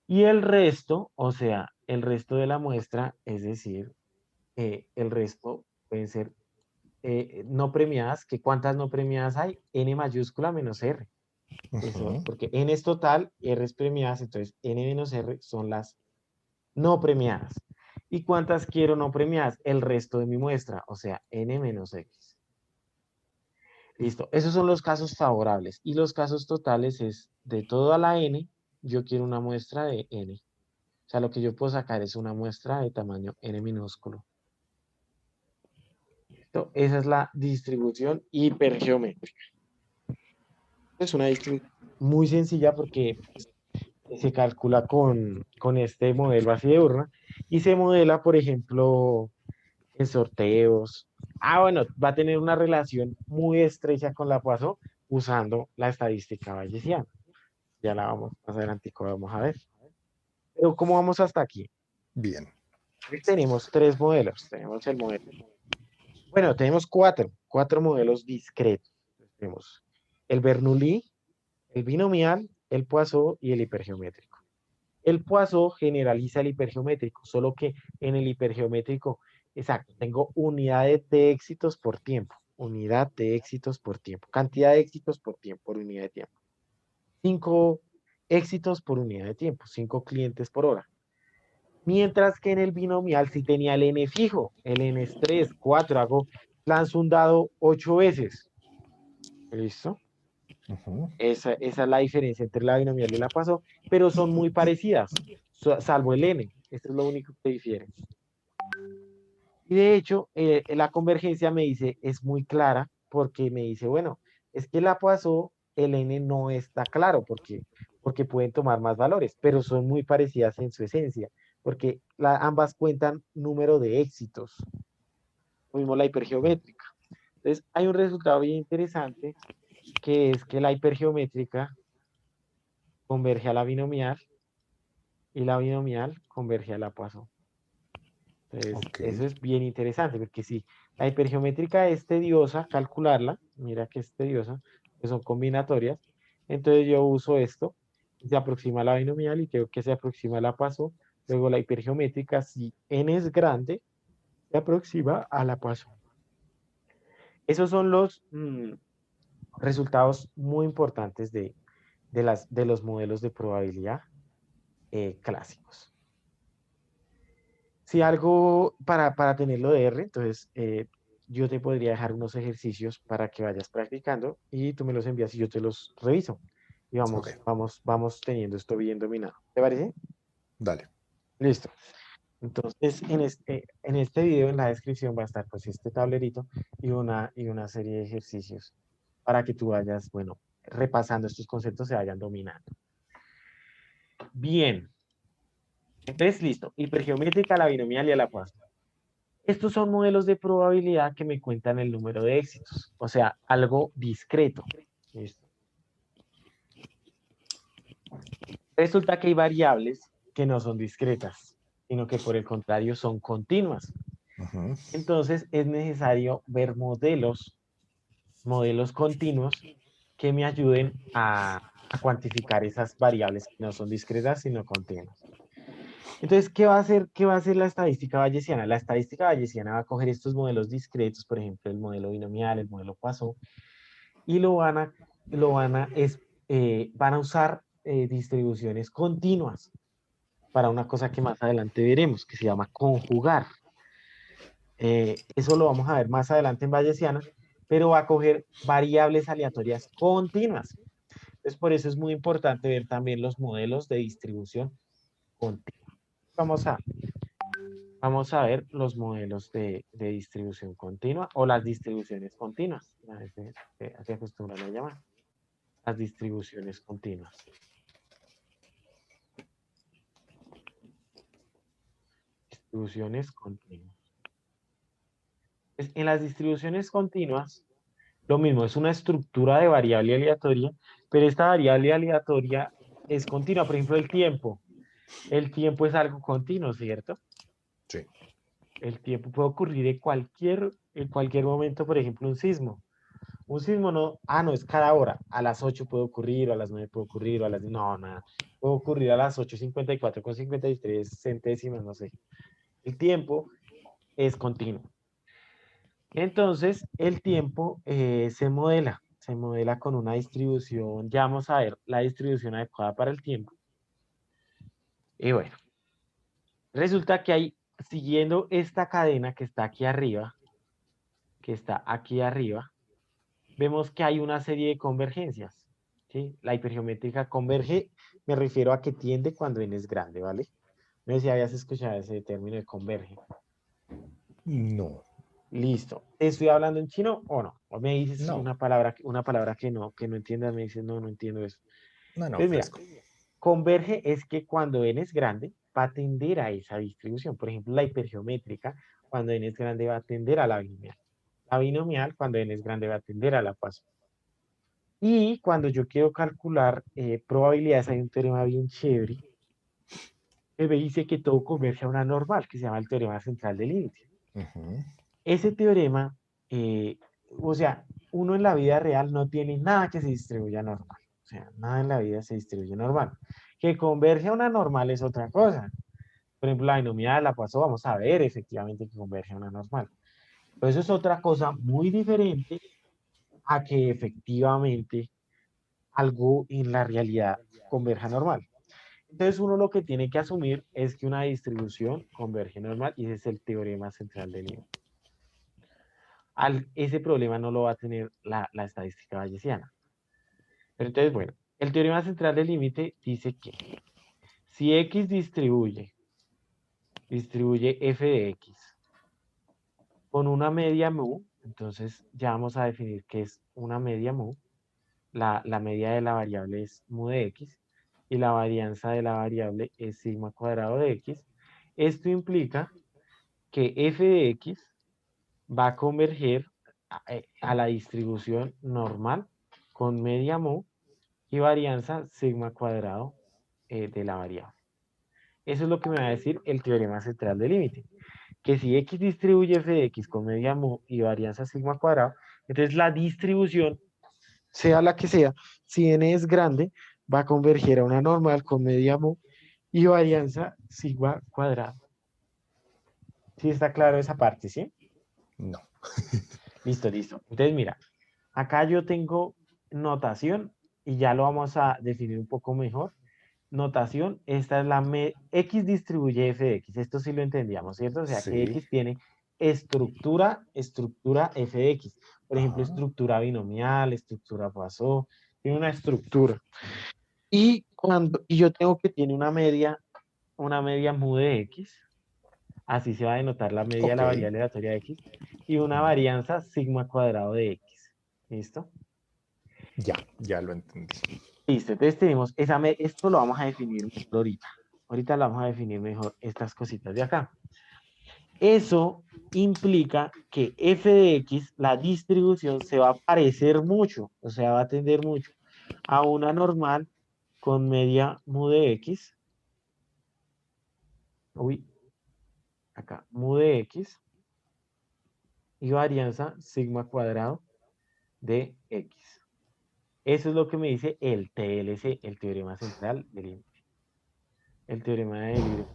Y el resto, o sea, el resto de la muestra, es decir, el resto pueden ser no premiadas, que ¿cuántas no premiadas hay? N mayúscula menos R. Eso, Ujú. porque N es total, R es premiadas, entonces N menos R son las no premiadas. ¿Y cuántas quiero no premiadas? El resto de mi muestra, o sea, N menos X. Listo, esos son los casos favorables. Y los casos totales es de toda la N, yo quiero una muestra de N. O sea, lo que yo puedo sacar es una muestra de tamaño N minúsculo. ¿Listo? Esa es la distribución hipergeométrica. Es una distribución muy sencilla porque se calcula con este modelo así de urna y se modela, por ejemplo, en sorteos. Bueno, va a tener una relación muy estrecha con la Poisson usando la estadística bayesiana. Ya la vamos más adelante, vamos a ver. Pero ¿cómo vamos hasta aquí? Bien. Tenemos tres modelos. Tenemos el modelo. Bueno, tenemos cuatro modelos discretos. Tenemos el Bernoulli, el binomial, el Poisson y el hipergeométrico. El Poisson generaliza el hipergeométrico, solo que en el hipergeométrico, exacto, tengo unidades de éxitos por tiempo. Unidad de éxitos por tiempo. Cantidad de éxitos por tiempo, por unidad de tiempo. 5 éxitos por unidad de tiempo. 5 clientes por hora. Mientras que en el binomial sí tenía el n fijo. El n es 3, 4. Lanzo un dado 8 veces. ¿Listo? Ujú. Esa es la diferencia entre la binomial y la Poisson, pero son muy parecidas, salvo el n. Esto es lo único que difiere. Y de hecho, la convergencia me dice, es muy clara, porque me dice, bueno, es que la Poisson, el n no está claro, porque pueden tomar más valores, pero son muy parecidas en su esencia, porque ambas cuentan número de éxitos, lo mismo la hipergeométrica. Entonces, hay un resultado bien interesante, que es que la hipergeométrica converge a la binomial y la binomial converge a la Poisson. Entonces, Ok. eso es bien interesante, porque si la hipergeométrica es tediosa, calcularla, mira que es tediosa, que son combinatorias, entonces yo uso esto, se aproxima a la binomial y creo que se aproxima a la Poisson, luego la hipergeométrica, si n es grande, se aproxima a la Poisson. Esos son los resultados muy importantes de los modelos de probabilidad clásicos. Si algo para tenerlo de R, entonces yo te podría dejar unos ejercicios para que vayas practicando y tú me los envías y yo te los reviso. Y Ok. vamos teniendo esto bien dominado. ¿Te parece? Dale. Listo. Entonces, en este video, en la descripción va a estar pues este tablerito y una serie de ejercicios para que tú vayas, bueno, repasando estos conceptos, se vayan dominando. Bien. Entonces, listo. Hipergeométrica, la binomial y la Poisson. Estos son modelos de probabilidad que me cuentan el número de éxitos, o sea, algo discreto. ¿Listo? Resulta que hay variables que no son discretas, sino que por el contrario son continuas. Ujú. Entonces es necesario ver modelos continuos que me ayuden a cuantificar esas variables que no son discretas, sino continuas. Entonces, ¿qué va a hacer la estadística bayesiana? La estadística bayesiana va a coger estos modelos discretos, por ejemplo, el modelo binomial, el modelo Poisson, y van a usar distribuciones continuas para una cosa que más adelante veremos, que se llama conjugar. Eso lo vamos a ver más adelante en Bayesiana, pero va a coger variables aleatorias continuas. Entonces, por eso es muy importante ver también los modelos de distribución continua. Vamos a, vamos a ver los modelos de distribución continua o las distribuciones continuas. A veces se acostumbran a llamar las distribuciones continuas. Distribuciones continuas. En las distribuciones continuas, lo mismo, es una estructura de variable aleatoria, pero esta variable aleatoria es continua. Por ejemplo, el tiempo. El tiempo es algo continuo, ¿cierto? Sí. El tiempo puede ocurrir en cualquier momento, por ejemplo, un sismo. Un sismo no, no, es cada hora. A las 8 puede ocurrir, o a las 9 puede ocurrir, o a las... No, nada. Puede ocurrir a las 8:54:53, no sé. El tiempo es continuo. Entonces, el tiempo se modela con una distribución, ya vamos a ver la distribución adecuada para el tiempo. Y bueno, resulta que hay, siguiendo esta cadena que está aquí arriba, vemos que hay una serie de convergencias, ¿sí? La hipergeométrica converge, me refiero a que tiende cuando n es grande, ¿vale? No sé si habías escuchado ese término de converge. No, Listo. ¿Te estoy hablando en chino o no? O me dices no, una palabra que no entiendas, me dices, no, no entiendo eso. no, no, Entonces, mira, fresco. converge es que cuando n es grande, va a tender a esa distribución. Por ejemplo, la hipergeométrica, cuando n es grande, va a tender a la binomial. La binomial, cuando n es grande, va a tender a la Poisson. Y cuando yo quiero calcular probabilidades, hay un teorema bien chévere que me dice que todo converge a una normal, que se llama el teorema central del límite. Ujú. Ese teorema, eh, o sea, uno en la vida real no tiene nada que se distribuya normal. O sea, nada en la vida se distribuye normal. Que converge a una normal es otra cosa. Por ejemplo, la binomial la pasó, vamos a ver efectivamente que converge a una normal. Pero eso es otra cosa muy diferente a que efectivamente algo en la realidad converja normal. Entonces uno lo que tiene que asumir es que una distribución converge normal y ese es el teorema central del límite. Ese problema no lo va a tener la estadística bayesiana. Pero entonces, bueno, el teorema central del límite dice que si X distribuye f de X con una media mu, entonces ya vamos a definir qué es una media mu. La media de la variable es mu de X y la varianza de la variable es sigma cuadrado de X. Esto implica que f de X va a converger a la distribución normal con media mu y varianza sigma cuadrado de la variable. Eso es lo que me va a decir el teorema central del límite. Que si X distribuye f de X con media mu y varianza sigma cuadrado, entonces la distribución, sea la que sea, si n es grande, va a converger a una normal con media mu y varianza sigma cuadrado. ¿Sí está claro esa parte, sí? No. Listo, listo. Entonces, mira, acá yo tengo notación y ya lo vamos a definir un poco mejor. Notación, esta es X distribuye f de X. Esto sí lo entendíamos, ¿cierto? O sea que Sí. X tiene estructura f de X. Por ejemplo, Ajá. estructura binomial, estructura Poisson, tiene una estructura. Y yo tengo que tiene una media mu de X, así se va a denotar la media de Ok. la variable aleatoria de X, y una varianza sigma cuadrado de X. ¿Listo? Ya, ya lo entendí. Listo, entonces tenemos, esto lo vamos a definir mejor ahorita. Ahorita lo vamos a definir mejor estas cositas de acá. Eso implica que f de x, la distribución, se va a parecer mucho, o sea, va a tender mucho a una normal con media mu de x. Uy, acá, mu de x y varianza sigma cuadrado de x. Eso es lo que me dice el TLC, el teorema central del límite. El teorema de libre,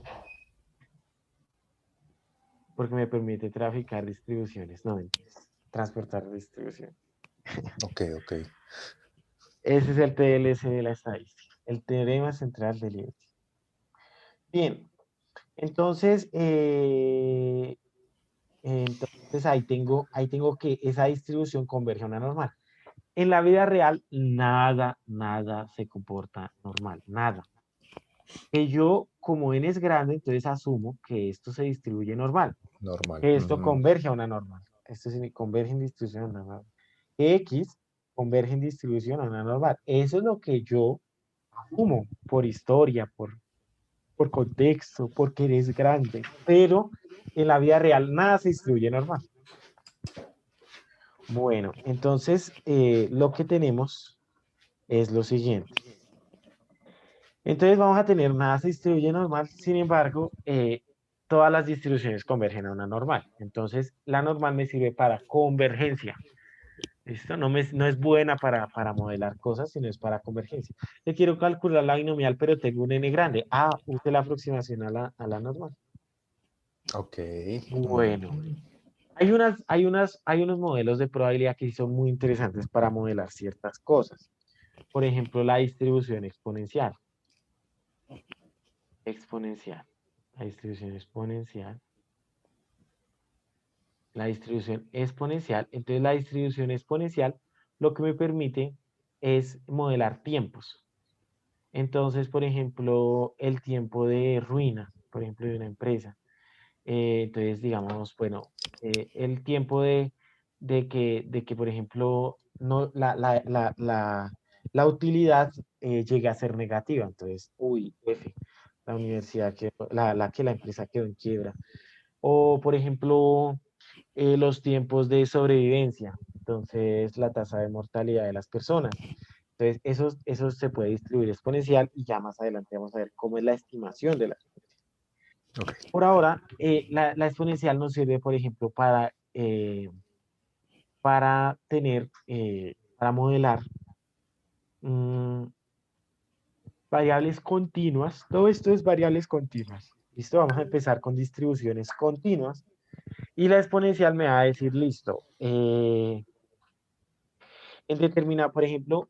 porque me permite traficar distribuciones, no mentiras, transportar distribuciones. Ok, ok. Ese es el TLC de la estadística, el teorema central del límite. Bien, entonces, ahí tengo que esa distribución converge a una normal. En la vida real, nada se comporta normal, nada. Que yo, como n es grande, entonces asumo que esto se distribuye normal, Normal. que esto Ujú. converge a una normal. Esto sí converge en distribución a una normal. Que X converge en distribución a una normal. Eso es lo que yo asumo por historia, por contexto, porque eres grande. Pero en la vida real nada se distribuye normal. Bueno, entonces lo que tenemos es lo siguiente. Entonces vamos a tener nada se distribuye normal, sin embargo, todas las distribuciones convergen a una normal. Entonces, la normal me sirve para convergencia. ¿Listo? No es buena para modelar cosas, sino es para convergencia. Yo quiero calcular la binomial, pero tengo un n grande. Ah, use la aproximación a la normal. Ok, muy Bueno, bien. hay unos modelos de probabilidad que sí son muy interesantes para modelar ciertas cosas. Por ejemplo, la distribución exponencial. Exponencial. La distribución exponencial. La distribución exponencial. Entonces, la distribución exponencial lo que me permite es modelar tiempos. Entonces, por ejemplo, el tiempo de ruina, por ejemplo, de una empresa. Entonces, digamos, bueno, el tiempo de que, por ejemplo, no, la utilidad llegue a ser negativa. Entonces, uy, F, la universidad quedó, la empresa quedó en quiebra. O, por ejemplo, los tiempos de sobrevivencia. Entonces, la tasa de mortalidad de las personas. Entonces, eso se puede distribuir exponencial y ya más adelante vamos a ver cómo es la estimación de la exponencial. Ok. Por ahora, la exponencial nos sirve, por ejemplo, para tener, para modelar mm, variables continuas. Todo esto es variables continuas. ¿Listo? Vamos a empezar con distribuciones continuas. Y la exponencial me va a decir, listo, en determinado, por ejemplo,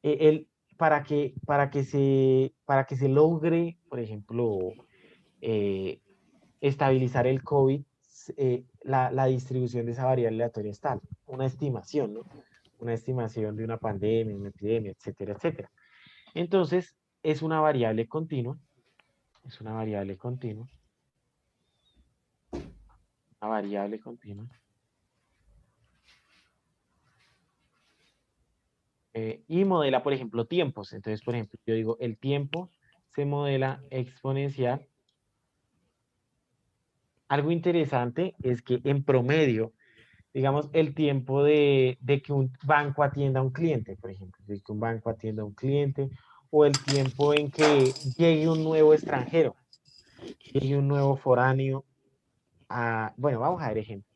el, para que se logre, por ejemplo, eh, estabilizar el COVID, la distribución de esa variable aleatoria es tal, una estimación, ¿no? Una estimación de una pandemia, una epidemia, etcétera, etcétera. Entonces, es una variable continua, es una variable continua, y modela, por ejemplo, tiempos. Entonces, por ejemplo, yo digo, el tiempo se modela exponencial. Algo interesante es que en promedio, digamos, el tiempo de que un banco atienda a un cliente, por ejemplo, de que un banco atienda a un cliente, o el tiempo en que llegue un nuevo extranjero, llegue un nuevo foráneo bueno, vamos a ver ejemplos.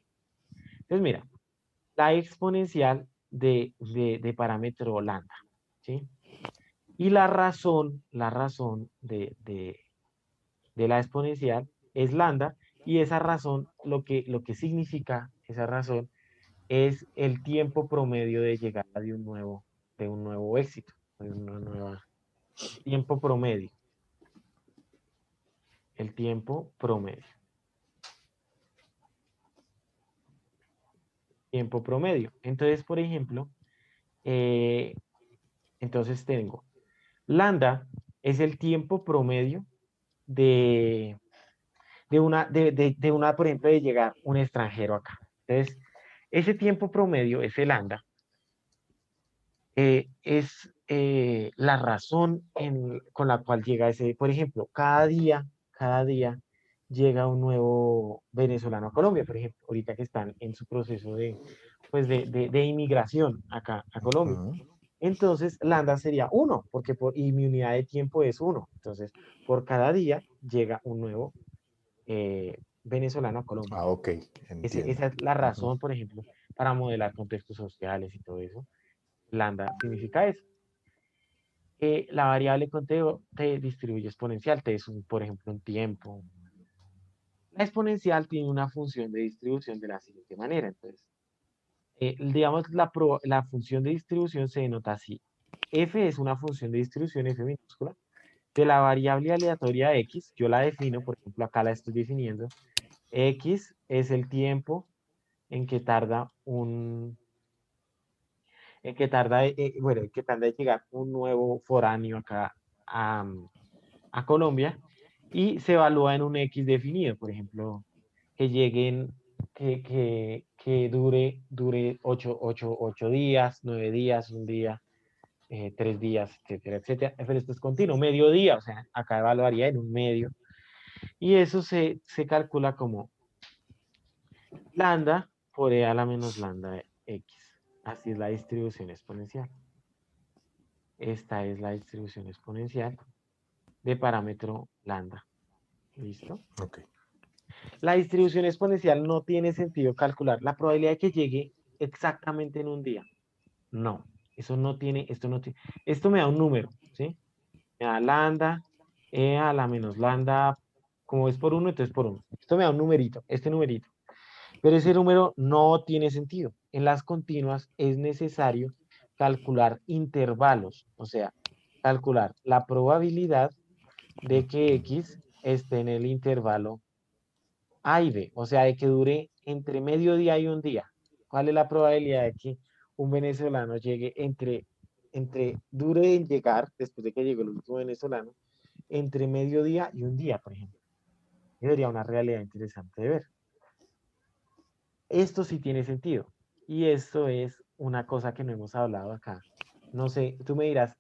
Entonces, mira, la exponencial de parámetro lambda, ¿sí? Y la razón de la exponencial es lambda, y esa razón, lo que significa esa razón es el tiempo promedio de llegada de un nuevo éxito, de una nueva tiempo promedio, el tiempo promedio, tiempo promedio. Entonces, por ejemplo, eh, entonces tengo lambda es el tiempo promedio de, de una, por ejemplo, de llegar un extranjero acá. Entonces, ese tiempo promedio, ese lambda, es la razón con la cual llega ese, por ejemplo, cada día llega un nuevo venezolano a Colombia, por ejemplo, ahorita que están en su proceso de, pues de inmigración acá a Colombia. Ujú. Entonces, lambda sería uno, y mi unidad de tiempo es uno. Entonces, por cada día llega un nuevo venezolano a Colombia. Ah, ok, entiendo. Esa es la Ujú. razón, por ejemplo, para modelar contextos sociales y todo eso. Lambda significa eso. La variable conteo te distribuye exponencial, te es, por ejemplo, un tiempo. La exponencial tiene una función de distribución de la siguiente manera. Entonces, digamos, la función de distribución se denota así. F es una función de distribución, F minúscula, de la variable aleatoria X. Yo la defino, por ejemplo, acá la estoy definiendo. X es el tiempo en que tarda en que tarda en llegar un nuevo foráneo acá a, a Colombia, y se evalúa en un X definido, por ejemplo, que lleguen, que dure 8 días, 9 días, un día, 3 días, etcétera, etcétera. Pero esto es continuo, medio día, o sea, acá evaluaría en un medio. Y eso se calcula como lambda por E a la menos lambda X. Así es la distribución exponencial. Esta es la distribución exponencial de parámetro lambda. ¿Listo? Ok. La distribución exponencial no tiene sentido calcular la probabilidad de que llegue exactamente en un día. No, eso no tiene, esto no tiene, esto me da un número, ¿sí? Me da lambda, e a la menos lambda, como es por uno, entonces por uno. Esto me da un numerito, este numerito. Pero ese número no tiene sentido. En las continuas es necesario calcular intervalos, o sea, calcular la probabilidad de que X esté en el intervalo A y B, o sea, de que dure entre mediodía y un día. ¿Cuál es la probabilidad de que un venezolano llegue dure en llegar, después de que llegue el último venezolano, entre mediodía y un día, por ejemplo? Sería una realidad interesante de ver. Esto sí tiene sentido. Y esto es una cosa que no hemos hablado acá. No sé, tú me dirás,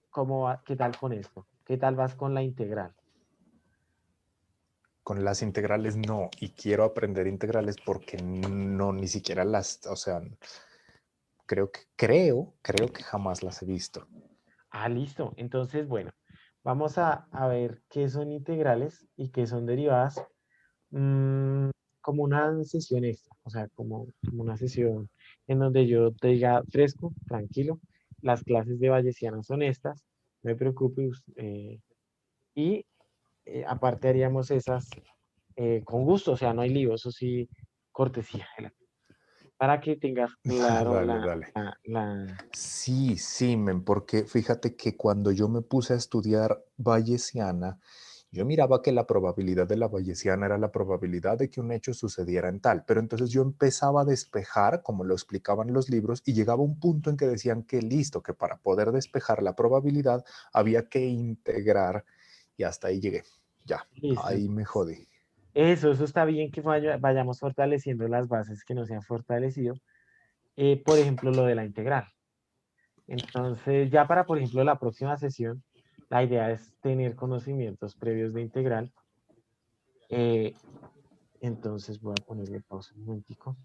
¿qué tal con esto? ¿Qué tal vas con la integral? Con las integrales no, y quiero aprender integrales porque no, ni siquiera las, o sea, creo que jamás las he visto. Ah, listo. Entonces, bueno, vamos a ver qué son integrales y qué son derivadas, mm, como una sesión extra, o sea, como una sesión en donde yo te diga fresco, tranquilo, las clases de Bayesiana son estas, no me preocupes, y aparte haríamos esas con gusto, o sea, no hay lío, eso sí, cortesía, para que tengas claro Dale, dale. la. Sí, sí, men, porque fíjate que cuando yo me puse a estudiar bayesiana, yo miraba que la probabilidad de la bayesiana era la probabilidad de que un hecho sucediera en tal, pero entonces yo empezaba a despejar, como lo explicaban los libros, y llegaba un punto en que decían que listo, que para poder despejar la probabilidad había que integrar, y hasta ahí llegué. Ya, Listo. ahí me jodí. Eso está bien que vayamos fortaleciendo las bases que no se han fortalecido. Por ejemplo, lo de la integral. Entonces, ya para, por ejemplo, la próxima sesión, la idea es tener conocimientos previos de integral. Eh, entonces, voy a ponerle pausa un momentico.